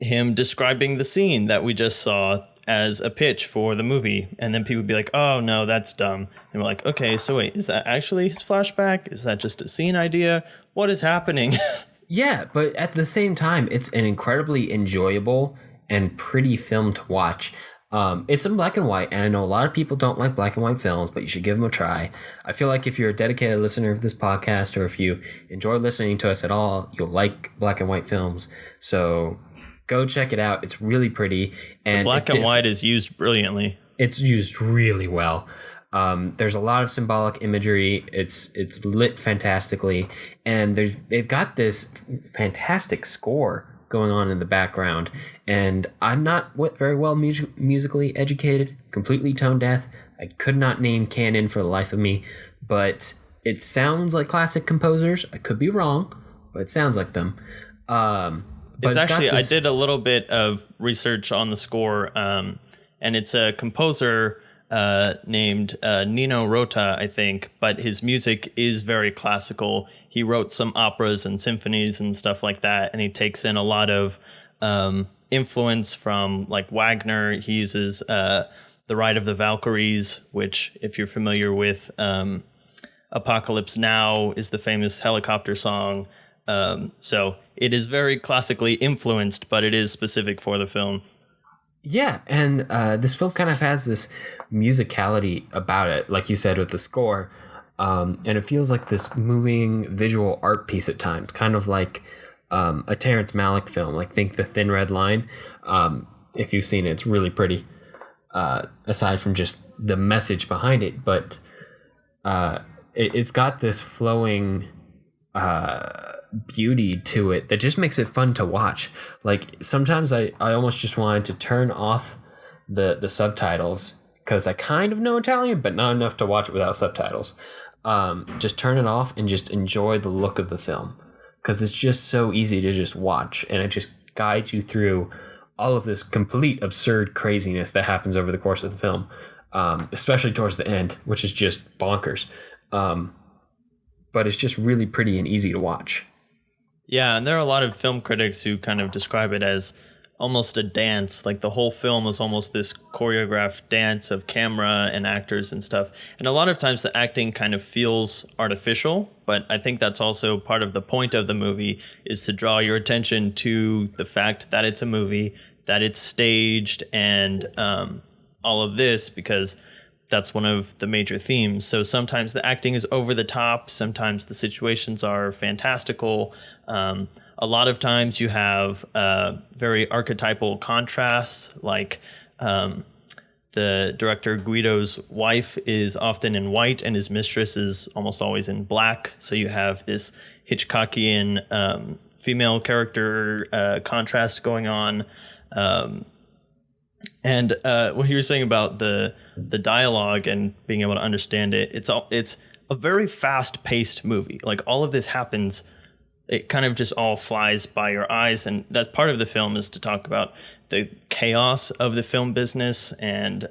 him describing the scene that we just saw as a pitch for the movie, and then people would be like, oh no, that's dumb, and we're like, okay, so wait, is that actually his flashback? Is that just a scene idea? What is happening?
Yeah, but at the same time, it's an incredibly enjoyable and pretty film to watch. It's in black and white, and I know a lot of people don't like black and white films, but you should give them a try. I feel like if you're a dedicated listener of this podcast, or if you enjoy listening to us at all, you'll like black and white films. So go check it out. It's really pretty. And
the black and white is used brilliantly.
It's used really well. There's a lot of symbolic imagery. It's lit fantastically, and they've got this fantastic score going on in the background. And I'm not very well musically educated, completely tone deaf. I could not name canon for the life of me, but it sounds like classic composers. I could be wrong, but it sounds like them.
It's actually, I did a little bit of research on the score, and it's a composer named Nino Rota, I think, but his music is very classical. He wrote some operas and symphonies and stuff like that, and he takes in a lot of influence from like Wagner. He uses The Ride of the Valkyries, which, if you're familiar with Apocalypse Now, is the famous helicopter song. So it is very classically influenced, but it is specific for the film.
Yeah, and this film kind of has this musicality about it, like you said, with the score. And it feels like this moving visual art piece at times, kind of like a Terrence Malick film, like think The Thin Red Line. If you've seen it, it's really pretty, aside from just the message behind it. But it's got this flowing beauty to it that just makes it fun to watch. Like sometimes I almost just wanted to turn off the subtitles because I kind of know Italian, but not enough to watch it without subtitles. Just turn it off and just enjoy the look of the film, because it's just so easy to just watch, and it just guides you through all of this complete absurd craziness that happens over the course of the film, especially towards the end, which is just bonkers. But it's just really pretty and easy to watch.
Yeah, and there are a lot of film critics who kind of describe it as almost a dance. Like the whole film is almost this choreographed dance of camera and actors and stuff. And a lot of times the acting kind of feels artificial, but I think that's also part of the point of the movie, is to draw your attention to the fact that it's a movie, that it's staged, and all of this, because that's one of the major themes. So sometimes the acting is over the top. Sometimes the situations are fantastical. A lot of times you have very archetypal contrasts, like the director Guido's wife is often in white and his mistress is almost always in black. So you have this Hitchcockian female character contrast going on. And what you were saying about the dialogue and being able to understand it, it's a very fast-paced movie. Like all of this happens, it kind of just all flies by your eyes, and that's part of the film, is to talk about the chaos of the film business, and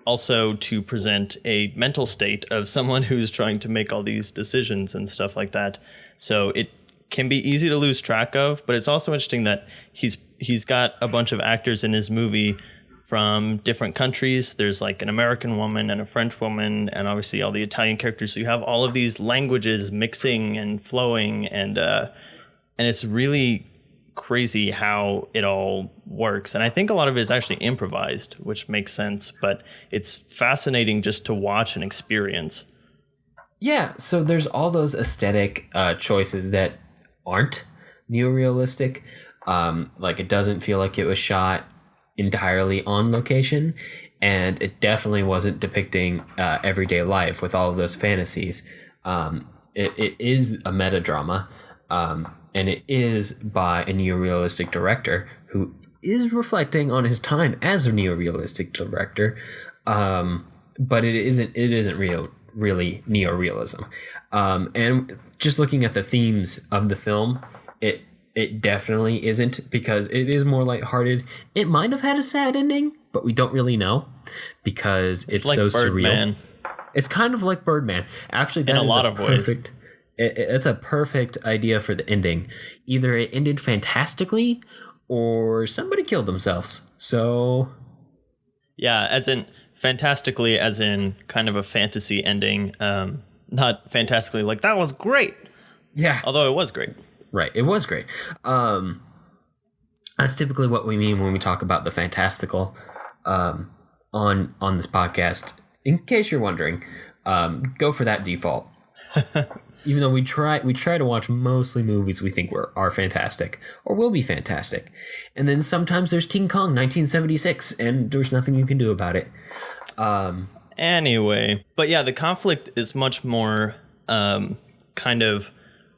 also to present a mental state of someone who's trying to make all these decisions and stuff like that. So it can be easy to lose track of, but it's also interesting that he's got a bunch of actors in his movie from different countries. There's like an American woman and a French woman, and obviously all the Italian characters. So you have all of these languages mixing and flowing, and it's really crazy how it all works. And I think a lot of it is actually improvised, which makes sense, but it's fascinating just to watch and experience.
Yeah, so there's all those aesthetic choices that aren't neorealistic. Like it doesn't feel like it was shot entirely on location, and it definitely wasn't depicting everyday life with all of those fantasies. It is a metadrama, and it is by a neorealistic director who is reflecting on his time as a neorealistic director, but it isn't really neorealism. And just looking at the themes of the film, it definitely isn't, because it is more lighthearted. It might have had a sad ending, but we don't really know, because it's like so Birdman. Surreal. It's kind of like Birdman. Actually, that in a lot of ways. It's a perfect idea for the ending. Either it ended fantastically, or somebody killed themselves. So,
yeah, as in fantastically, as in kind of a fantasy ending. Not fantastically like that was great.
Yeah,
although it was great.
Right, it was great. That's typically what we mean when we talk about the fantastical on this podcast. In case you're wondering, go for that default. Even though we try to watch mostly movies we think are fantastic or will be fantastic, and then sometimes there's King Kong 1976, and there's nothing you can do about it.
Anyway, but yeah, the conflict is much more kind of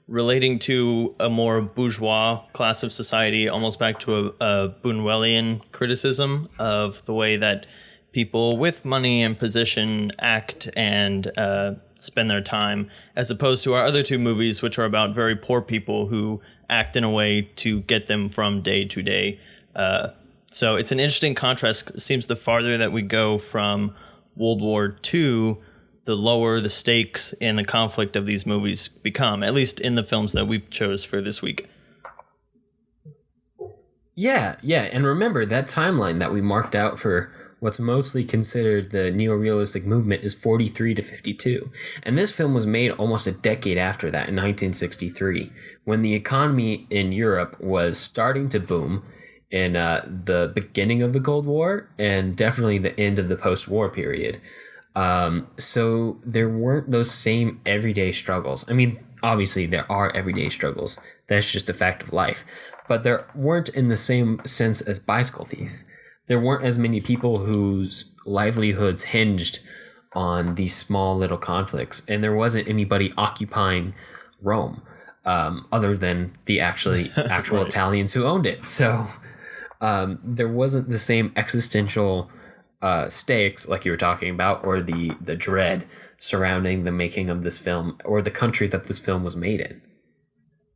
relating to a more bourgeois class of society, almost back to a Buñuelian criticism of the way that people with money and position act and spend their time, as opposed to our other two movies, which are about very poor people who act in a way to get them from day to day. So it's an interesting contrast. It seems the farther that we go from World War II, the lower the stakes in the conflict of these movies become, at least in the films that we chose for this week.
Yeah, and remember that timeline that we marked out for what's mostly considered the neorealistic movement is 43 to 52. And this film was made almost a decade after that, in 1963, when the economy in Europe was starting to boom in the beginning of the Cold War and definitely the end of the post-war period. So there weren't those same everyday struggles. I mean, obviously there are everyday struggles. That's just a fact of life. But there weren't in the same sense as Bicycle Thieves. There weren't as many people whose livelihoods hinged on these small little conflicts. And there wasn't anybody occupying Rome, other than the actual right. Italians who owned it. So there wasn't the same existential stakes, like you were talking about, or the dread surrounding the making of this film or the country that this film was made in.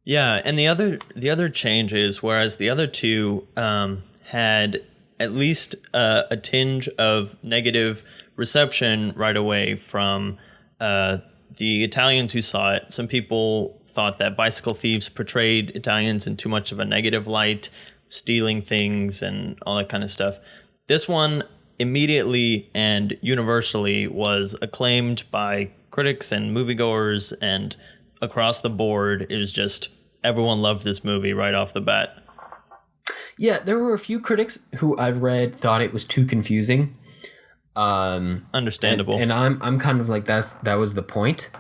Yeah, and the other change is, whereas the other two had at least a tinge of negative reception right away from the Italians who saw it. Some people thought that Bicycle Thieves portrayed Italians in too much of a negative light, stealing things and all that kind of stuff. This one immediately and universally was acclaimed by critics and moviegoers, and across the board, it was just everyone loved this movie right off the bat.
Yeah, there were a few critics who I read thought it was too confusing.
Understandable.
And I'm kind of like, that was the point.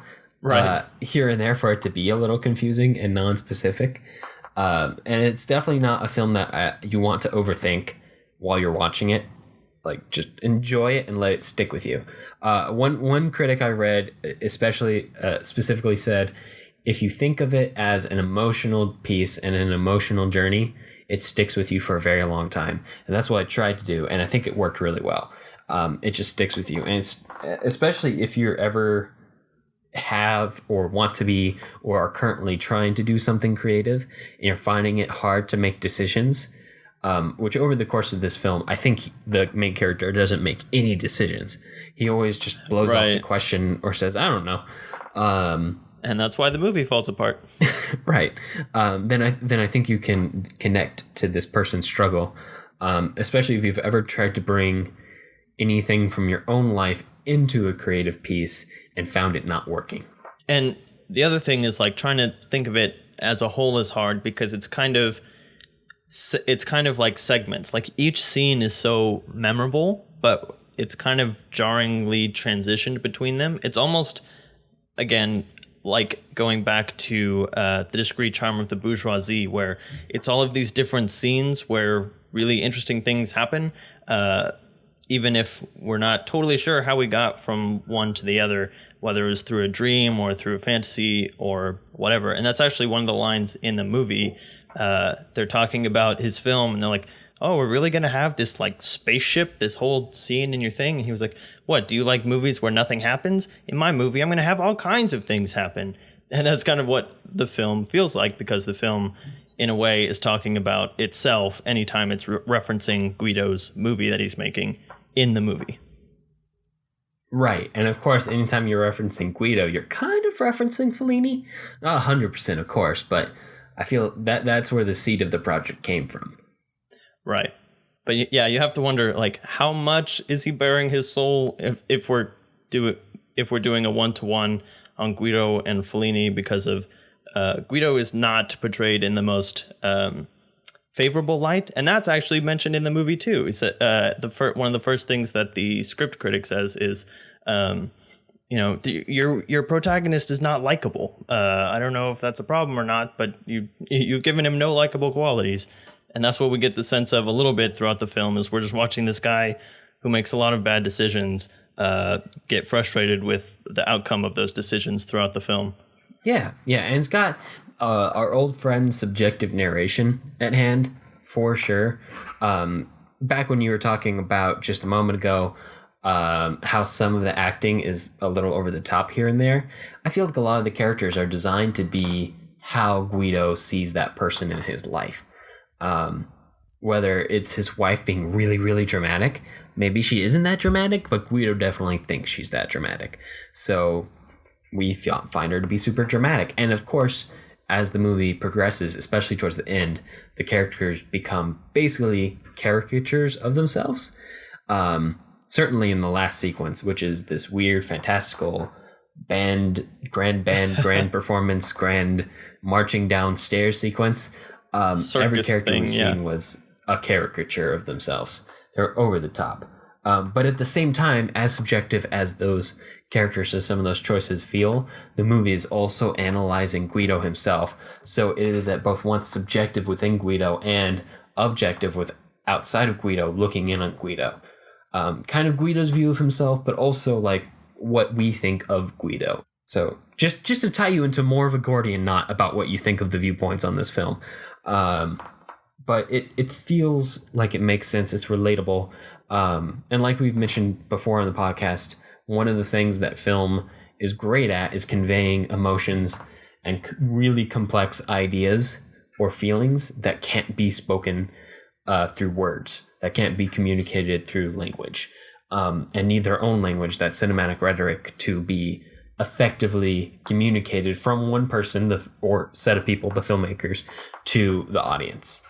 Right.
Here and there for it to be a little confusing and non-specific. And it's definitely not a film that you want to overthink while you're watching it. Like, just enjoy it and let it stick with you. One critic I read especially specifically said, if you think of it as an emotional piece and an emotional journey, it sticks with you for a very long time. And that's what I tried to do, and I think it worked really well. It just sticks with you. And it's especially if you're ever have or want to be or are currently trying to do something creative and you're finding it hard to make decisions, which over the course of this film, I think the main character doesn't make any decisions. He always just blows off the question or says, I don't know.
And that's why the movie falls apart.
Right. Then I think you can connect to this person's struggle, especially if you've ever tried to bring anything from your own life into a creative piece and found it not working.
And the other thing is, like, trying to think of it as a whole is hard, because it's kind of like segments. Like, each scene is so memorable, but it's kind of jarringly transitioned between them. It's almost, again, like going back to The Discreet Charm of the Bourgeoisie, where it's all of these different scenes where really interesting things happen, even if we're not totally sure how we got from one to the other, whether it was through a dream or through a fantasy or whatever. And that's actually one of the lines in the movie. They're talking about his film, and they're like, oh, we're really going to have this, like, spaceship, this whole scene in your thing? And he was like, what, do you like movies where nothing happens? In my movie, I'm going to have all kinds of things happen. And that's kind of what the film feels like, because the film, in a way, is talking about itself anytime it's referencing Guido's movie that he's making in the movie.
Right. And of course, anytime you're referencing Guido, you're kind of referencing Fellini. Not 100%, of course, but I feel that's where the seed of the project came from.
Right. But yeah, you have to wonder, like, how much is he bearing his soul if we're doing a one-to-one on Guido and Fellini, because of Guido is not portrayed in the most favorable light, and that's actually mentioned in the movie too. He said one of the first things that the script critic says is, your protagonist is not likable. I don't know if that's a problem or not, but you've given him no likable qualities. And that's what we get the sense of a little bit throughout the film, is we're just watching this guy who makes a lot of bad decisions get frustrated with the outcome of those decisions throughout the film. Yeah,
and it's got our old friend's subjective narration at hand, for sure. Back when you were talking about just a moment ago, how some of the acting is a little over the top here and there, I feel like a lot of the characters are designed to be how Guido sees that person in his life. Whether it's his wife being really, really dramatic, maybe she isn't that dramatic, but Guido definitely thinks she's that dramatic. So we find her to be super dramatic. And of course, as the movie progresses, especially towards the end, the characters become basically caricatures of themselves. Certainly in the last sequence, which is this weird, fantastical grand performance, grand marching downstairs sequence. Every character we've seen was a caricature of themselves. They're over the top. But at the same time, as subjective as those characters or some of those choices feel, the movie is also analyzing Guido himself. So it is at both once subjective within Guido and objective with outside of Guido, looking in on Guido. Kind of Guido's view of himself, but also like what we think of Guido. So just to tie you into more of a Gordian knot about what you think of the viewpoints on this film. But it feels like it makes sense. It's relatable. And like we've mentioned before on the podcast, one of the things that film is great at is conveying emotions and really complex ideas or feelings that can't be spoken through words, that can't be communicated through language, and need their own language, that cinematic rhetoric, to be effectively communicated from one person or set of people, the filmmakers, to the audience.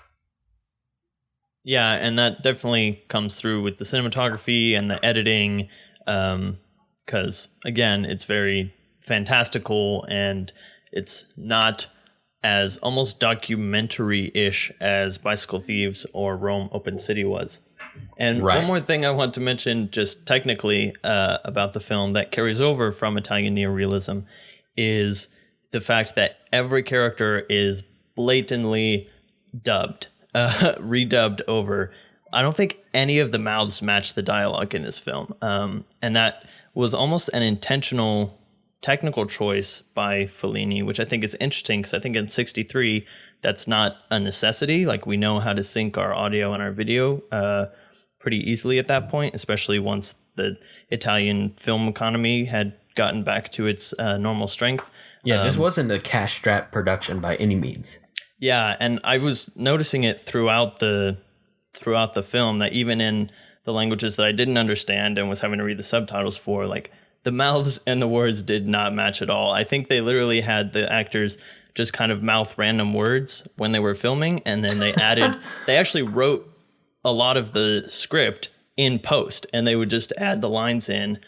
Yeah, and that definitely comes through with the cinematography and the editing, because, again, it's very fantastical and it's not as almost documentary-ish as Bicycle Thieves or Rome Open City was. And
Right.
one more thing I want to mention just technically about the film that carries over from Italian neorealism is the fact that every character is blatantly dubbed, redubbed over. I don't think any of the mouths match the dialogue in this film. And that was almost an intentional technical choice by Fellini, which I think is interesting because I think in 1963, that's not a necessity. Like, we know how to sync our audio and our video pretty easily at that point, especially once the Italian film economy had gotten back to its normal strength.
Yeah, this wasn't a cash-strapped production by any means.
Yeah, and I was noticing it throughout the film that even in the languages that I didn't understand and was having to read the subtitles for, like, the mouths and the words did not match at all. I think they literally had the actors just kind of mouth random words when they were filming, and then they actually wrote a lot of the script in post, and they would just add the lines in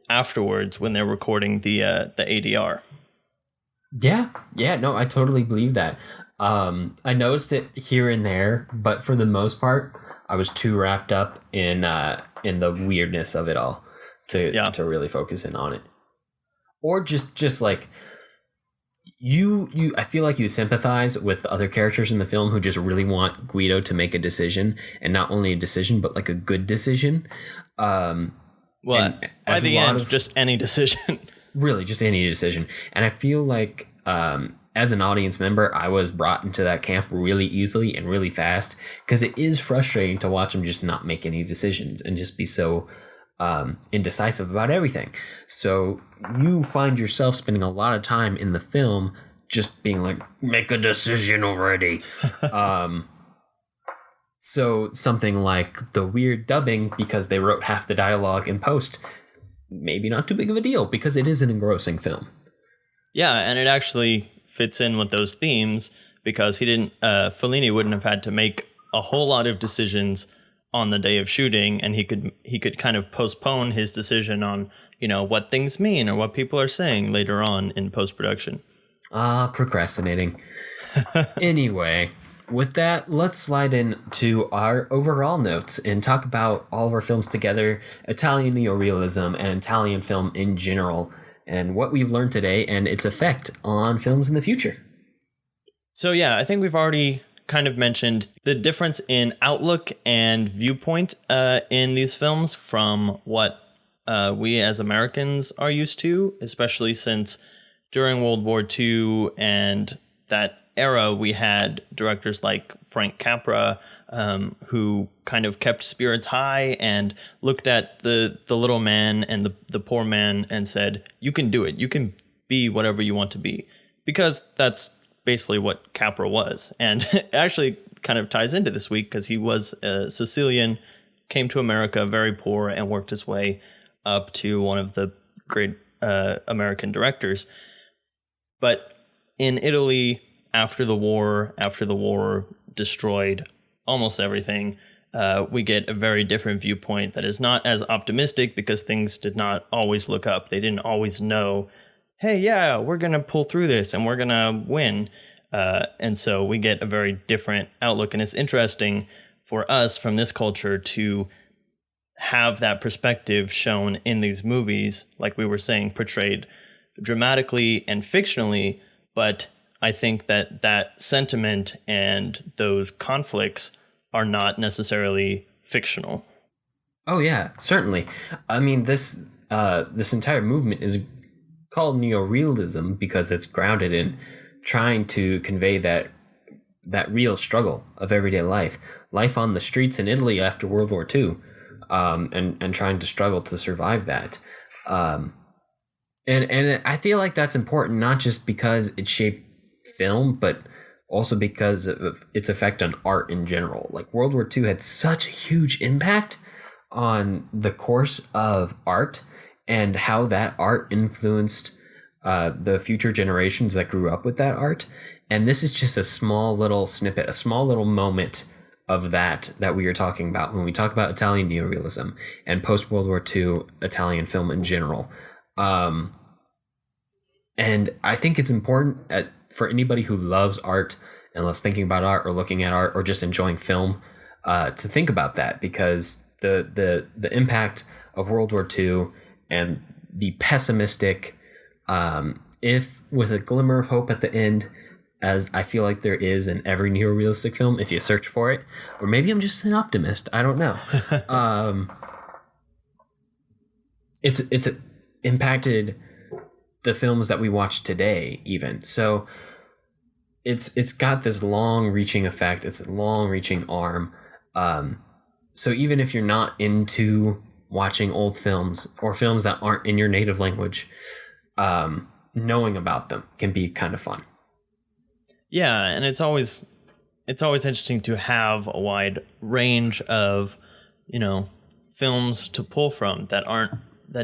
afterwards when they're recording the ADR.
Yeah, no, I totally believe that. I noticed it here and there, but for the most part, I was too wrapped up in the weirdness of it all to really focus in on it. Or just like you I feel like you sympathize with other characters in the film who just really want Guido to make a decision, and not only a decision but like a good decision.
Well, by the end, just any decision.
Really, just any decision. And I feel like as an audience member, I was brought into that camp really easily and really fast, because it is frustrating to watch him just not make any decisions and just be so indecisive about everything. So you find yourself spending a lot of time in the film just being like, make a decision already. So something like the weird dubbing, because they wrote half the dialogue in post, maybe not too big of a deal, because it is an engrossing film.
Yeah, and it actually fits in with those themes, because Fellini wouldn't have had to make a whole lot of decisions on the day of shooting, and he could kind of postpone his decision on, what things mean or what people are saying later on in post-production.
Procrastinating. Anyway, with that, let's slide into our overall notes and talk about all of our films together, Italian neorealism and Italian film in general, and what we've learned today and its effect on films in the future.
So yeah, I think we've already kind of mentioned the difference in outlook and viewpoint in these films from what we as Americans are used to, especially since during World War II and that era, we had directors like Frank Capra, who kind of kept spirits high and looked at the little man and the poor man and said, you can do it. You can be whatever you want to be, because that's basically what Capra was. And it actually kind of ties into this week, because he was a Sicilian, came to America very poor, and worked his way up to one of the great American directors. But in Italy, after the war destroyed almost everything, we get a very different viewpoint that is not as optimistic, because things did not always look up. They didn't always know, hey, yeah, we're going to pull through this and we're going to win. And so we get a very different outlook. And it's interesting for us from this culture to have that perspective shown in these movies, like we were saying, portrayed dramatically and fictionally. But I think that sentiment and those conflicts are not necessarily fictional.
Oh yeah, certainly. I mean, this entire movement is called neorealism because it's grounded in trying to convey that real struggle of everyday life on the streets in Italy after World War II. and trying to struggle to survive that. And I feel like that's important, not just because it shaped film, but also because of its effect on art in general. Like World War II had such a huge impact on the course of art and how that art influenced the future generations that grew up with that art. And this is just a small little snippet, a small little moment of that we are talking about when we talk about Italian neorealism and post-World War II Italian film in general. And I think it's important for anybody who loves art and loves thinking about art or looking at art or just enjoying film to think about that, because the impact of World War II and the pessimistic, if with a glimmer of hope at the end, as I feel like there is in every neorealistic film if you search for it, or maybe I'm just an optimist, I don't know. It's impacted the films that we watch today even. So it's got this long-reaching effect. It's a long-reaching arm. So even if you're not into watching old films or films that aren't in your native language, knowing about them can be kind of fun.
Yeah, and it's always interesting to have a wide range of, films to pull from that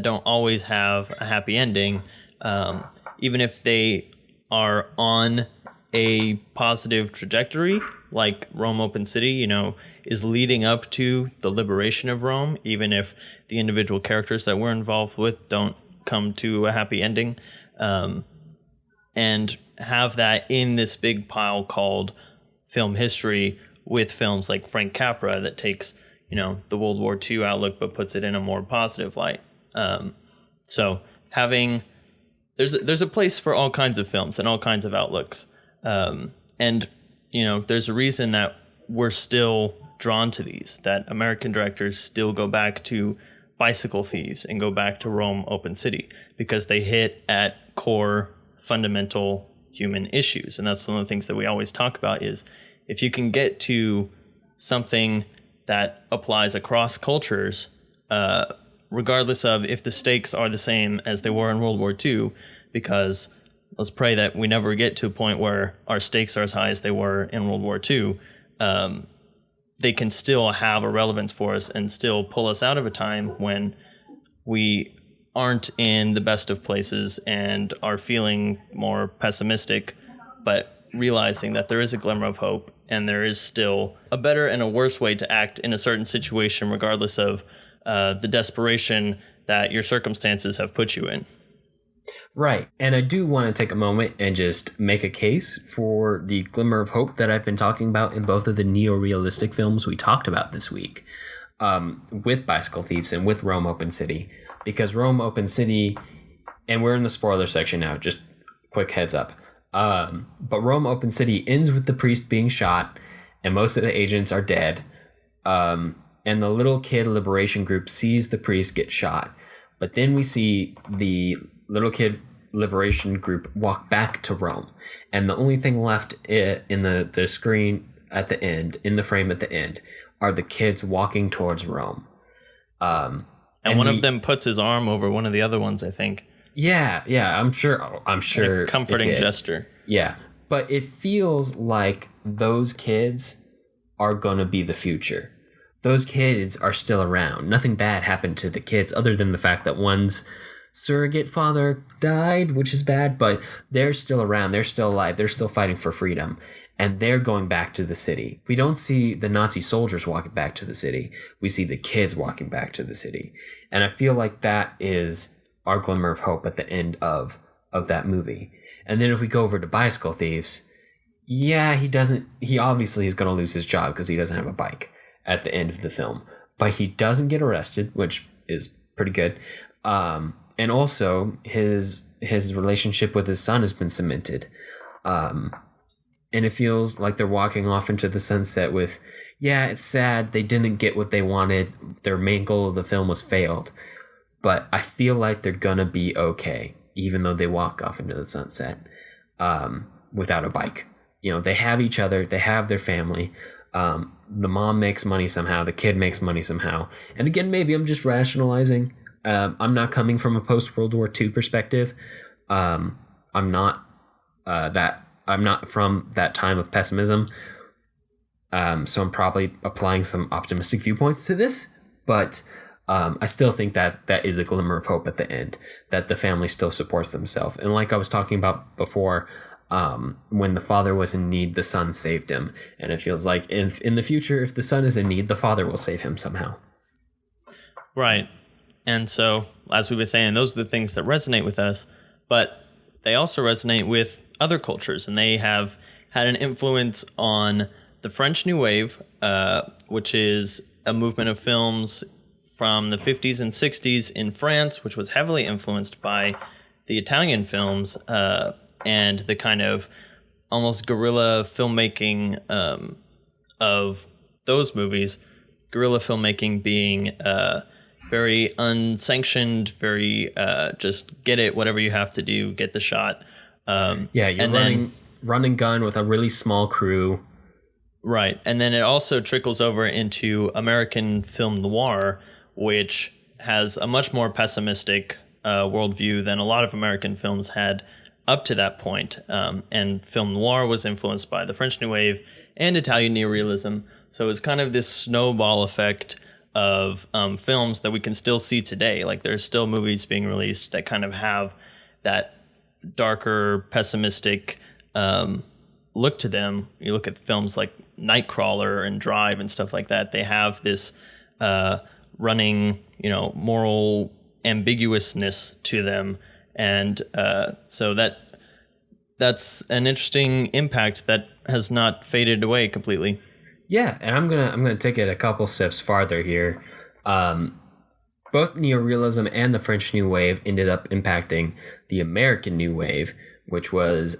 don't always have a happy ending. Even if they are on a positive trajectory, like Rome Open City, is leading up to the liberation of Rome, even if the individual characters that we're involved with don't come to a happy ending. And have that in this big pile called film history, with films like Frank Capra that takes, the World War II outlook but puts it in a more positive light. So having... There's a place for all kinds of films and all kinds of outlooks. And there's a reason that we're still drawn to these, that American directors still go back to Bicycle Thieves and go back to Rome Open City, because they hit at core fundamental human issues. And that's one of the things that we always talk about is if you can get to something that applies across cultures, regardless of if the stakes are the same as they were in World War II, because let's pray that we never get to a point where our stakes are as high as they were in World War II, they can still have a relevance for us and still pull us out of a time when we aren't in the best of places and are feeling more pessimistic, but realizing that there is a glimmer of hope and there is still a better and a worse way to act in a certain situation, regardless of the desperation that your circumstances have put you in.
Right. And I do want to take a moment and just make a case for the glimmer of hope that I've been talking about in both of the neo-realistic films we talked about this week, with Bicycle Thieves and with Rome Open City. Because Rome Open City, and we're in the spoiler section now, just quick heads up. But Rome Open City ends with the priest being shot and most of the agents are dead. And the little kid liberation group sees the priest get shot. But then we see the little kid liberation group walk back to Rome. And the only thing left in the screen at the end, in the frame at the end, are the kids walking towards Rome.
And one of them puts his arm over one of the other ones, I think.
Yeah, I'm sure.
A comforting gesture.
Yeah, but it feels like those kids are gonna be the future. Those kids are still around. Nothing bad happened to the kids other than the fact that one's surrogate father died, which is bad, but they're still around. They're still alive. They're still fighting for freedom. And they're going back to the city. We don't see the Nazi soldiers walking back to the city. We see the kids walking back to the city. And I feel like that is our glimmer of hope at the end of that movie. And then if we go over to Bicycle Thieves, yeah, he obviously is going to lose his job because he doesn't have a bike at the end of the film. But he doesn't get arrested, which is pretty good. And also his relationship with his son has been cemented. And it feels like they're walking off into the sunset with, yeah, it's sad. They didn't get what they wanted. Their main goal of the film was failed. But I feel like they're going to be okay, even though they walk off into the sunset without a bike. They have each other. They have their family. the mom makes money somehow, the kid makes money somehow. And again, maybe I'm just rationalizing. I'm not coming from a post-World War II perspective. I'm not from that time of pessimism. So I'm probably applying some optimistic viewpoints to this, but I still think that is a glimmer of hope at the end, that the family still supports themselves. And like I was talking about before, when the father was in need, the son saved him. And it feels like in the future, if the son is in need, the father will save him somehow.
Right. And so, as we were saying, those are the things that resonate with us, but they also resonate with other cultures, and they have had an influence on the French New Wave, which is a movement of films from the 50s and 60s in France, which was heavily influenced by the Italian films and the kind of almost guerrilla filmmaking of those movies. Guerrilla filmmaking being very unsanctioned, very just get it, whatever you have to do, get the shot.
You're run and gun with a really small crew.
Right. And then it also trickles over into American film noir, which has a much more pessimistic worldview than a lot of American films had up to that point. And film noir was influenced by the French New Wave and Italian neorealism. So it's kind of this snowball effect of films that we can still see today. Like there's still movies being released that kind of have that darker, pessimistic look to them. You look at films like Nightcrawler and Drive and stuff like that. They have this running, moral ambiguousness to them, and so that's an interesting impact that has not faded away completely.
Yeah, and I'm gonna take it a couple steps farther here. Both neorealism and the French New Wave ended up impacting the American New Wave, which was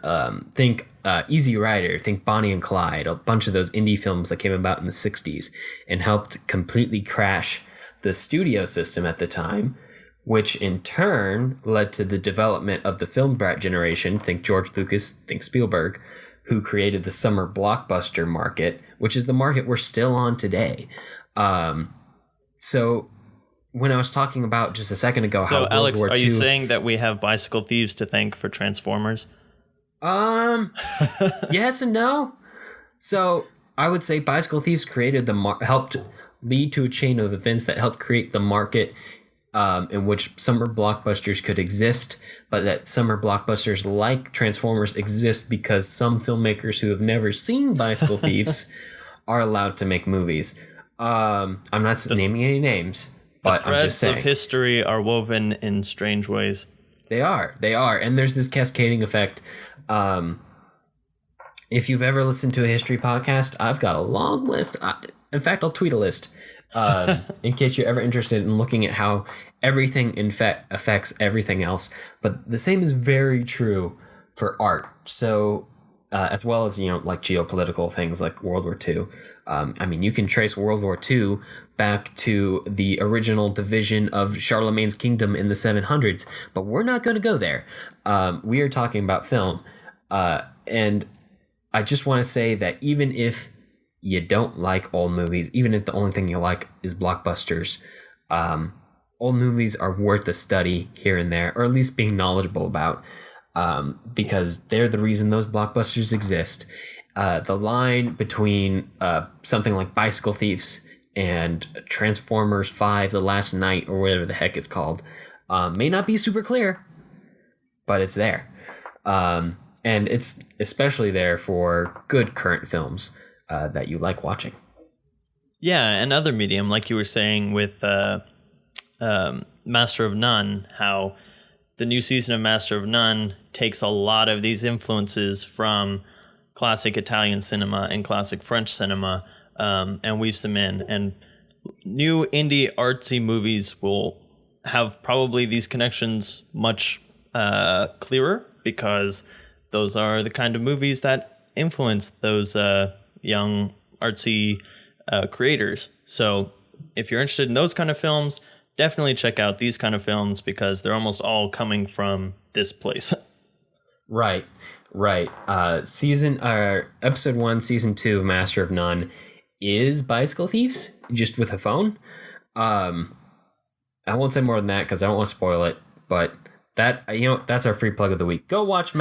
think Easy Rider, think Bonnie and Clyde, a bunch of those indie films that came about in the 60s and helped completely crash the studio system at the time, which in turn led to the development of the film brat generation, think George Lucas, think Spielberg, who created the summer blockbuster market, which is the market we're still on today. So when I was talking about just a second ago how
Alex,
World War II...
are you saying that we have Bicycle Thieves to thank for Transformers?
Yes and no. So I would say Bicycle Thieves created helped lead to a chain of events that helped create the market in which summer blockbusters could exist, but that summer blockbusters like Transformers exist because some filmmakers who have never seen Bicycle Thieves are allowed to make movies. I'm not naming any names, but I'm just saying.
The threads of history are woven in strange ways.
They are. And there's this cascading effect. If you've ever listened to a history podcast, I've got a long list. In fact, I'll tweet a list in case you're ever interested in looking at how everything affects everything else. But the same is very true for art. So as well as, like geopolitical things like World War II. You can trace World War II back to the original division of Charlemagne's kingdom in the 700s, but we're not going to go there. We are talking about film. And I just want to say that even if you don't like old movies, even if the only thing you like is blockbusters, old movies are worth a study here and there, or at least being knowledgeable about, because they're the reason those blockbusters exist. The line between something like Bicycle Thieves and Transformers 5 The Last Night, or whatever the heck it's called, may not be super clear, but it's there. And it's especially there for good current films that you like watching.
Yeah, and other medium, like you were saying with Master of None, how the new season of Master of None takes a lot of these influences from classic Italian cinema and classic French cinema and weaves them in. And new indie artsy movies will have probably these connections much clearer, because those are the kind of movies that influence those young artsy creators. So if you're interested in those kind of films, definitely check out these kind of films, because they're almost all coming from this place. Right.
Episode 1, season 2 of Master of None is Bicycle Thieves, just with a phone. I won't say more than that because I don't want to spoil it, but that's our free plug of the week. Go watch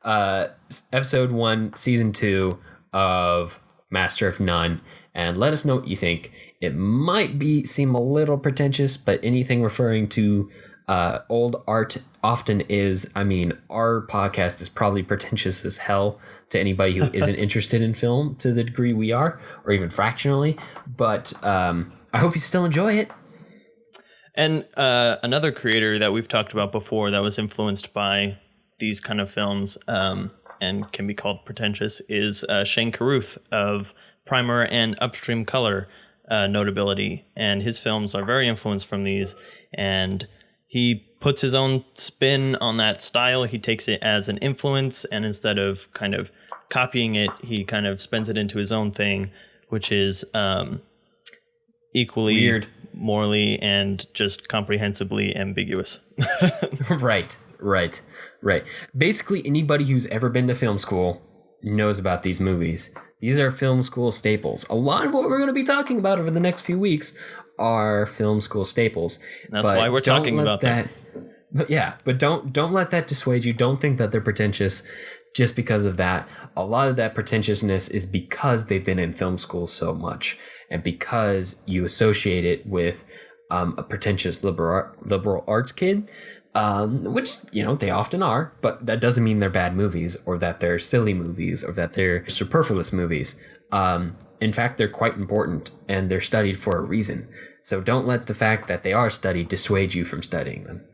episode 1, season 2 of Master of None, and let us know what you think. It might seem a little pretentious, but anything referring to old art often is. I mean, our podcast is probably pretentious as hell to anybody who isn't interested in film to the degree we are, or even fractionally. But I hope you still enjoy it.
And another creator that we've talked about before that was influenced by these kind of films and can be called pretentious is Shane Carruth of Primer and Upstream Color notability. And his films are very influenced from these. And he puts his own spin on that style. He takes it as an influence, and instead of kind of copying it, he kind of spins it into his own thing, which is equally
weird,
morally, and just comprehensively ambiguous.
Right. Basically, anybody who's ever been to film school knows about these movies. These are film school staples. A lot of what we're going to be talking about over the next few weeks are film school staples.
That's why we're talking about them.
But don't let that dissuade you. Don't think that they're pretentious just because of that. A lot of that pretentiousness is because they've been in film school so much, and because you associate it with a pretentious liberal arts kid, which they often are. But that doesn't mean they're bad movies, or that they're silly movies, or that they're superfluous movies. In fact, they're quite important, and they're studied for a reason. So don't let the fact that they are studied dissuade you from studying them.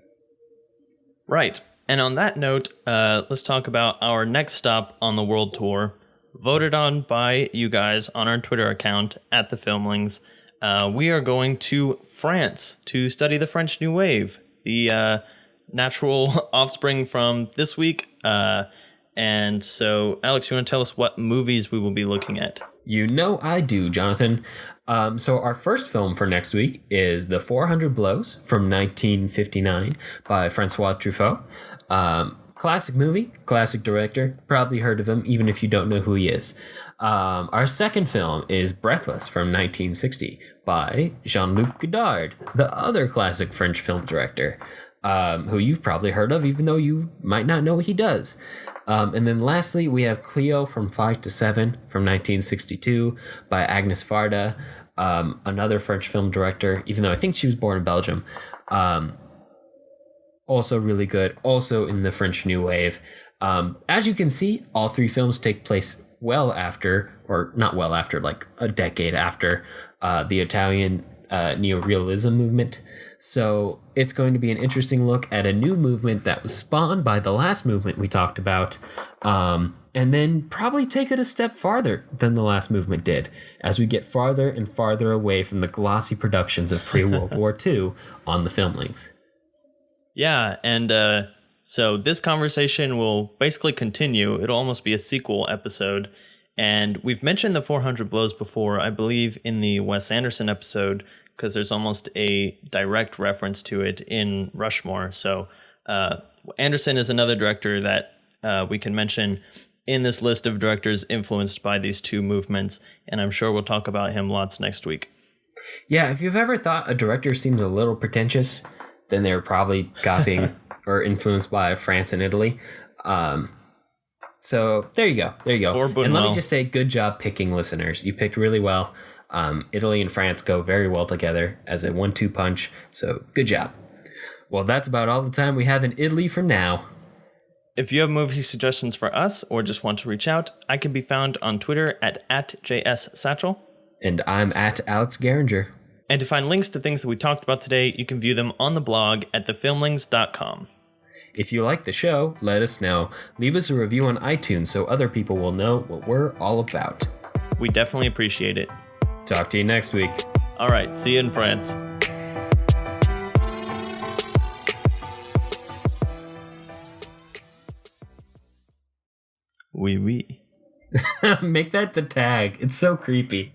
Right. And on that note, let's talk about our next stop on the world tour, voted on by you guys on our Twitter account at The Filmlings. We are going to France to study the French New Wave, the natural offspring from this week. And so, Alex, you want to tell us what movies we will be looking at?
I do, Jonathan. So our first film for next week is The 400 Blows from 1959 by Francois Truffaut. Classic movie, classic director. Probably heard of him, even if you don't know who he is. Our second film is Breathless from 1960 by Jean-Luc Godard, the other classic French film director, who you've probably heard of, even though you might not know what he does. And then lastly, we have Cleo from 5 to 7 from 1962 by Agnes Varda, another French film director, even though I think she was born in Belgium. Also really good, also in the French New Wave. As you can see, all three films take place like a decade after the Italian neorealism movement. So it's going to be an interesting look at a new movement that was spawned by the last movement we talked about, and then probably take it a step farther than the last movement did as we get farther and farther away from the glossy productions of pre-World War II on the Filmlings.
Yeah, and so this conversation will basically continue. It'll almost be a sequel episode. And we've mentioned the 400 Blows before, I believe, in the Wes Anderson episode, because there's almost a direct reference to it in Rushmore. So Anderson is another director that we can mention in this list of directors influenced by these two movements, and I'm sure we'll talk about him lots next week.
Yeah, if you've ever thought a director seems a little pretentious, then they're probably copying or influenced by France and Italy. So there you go.
Or Buñuel.
And let me just say, good job picking, listeners. You picked really well. Italy and France go very well together as a 1-2 punch, so good job. Well, that's about all the time we have in Italy for now.
If you have movie suggestions for us or just want to reach out, I can be found on Twitter at JSSatchel.
And I'm at Alex Geringer.
And to find links to things that we talked about today, you can view them on the blog at thefilmlings.com.
If you like the show, let us know. Leave us a review on iTunes so other people will know what we're all about.
We definitely appreciate it.
Talk to you next week.
All right, see you in France. Oui, oui.
Make that the tag. It's so creepy.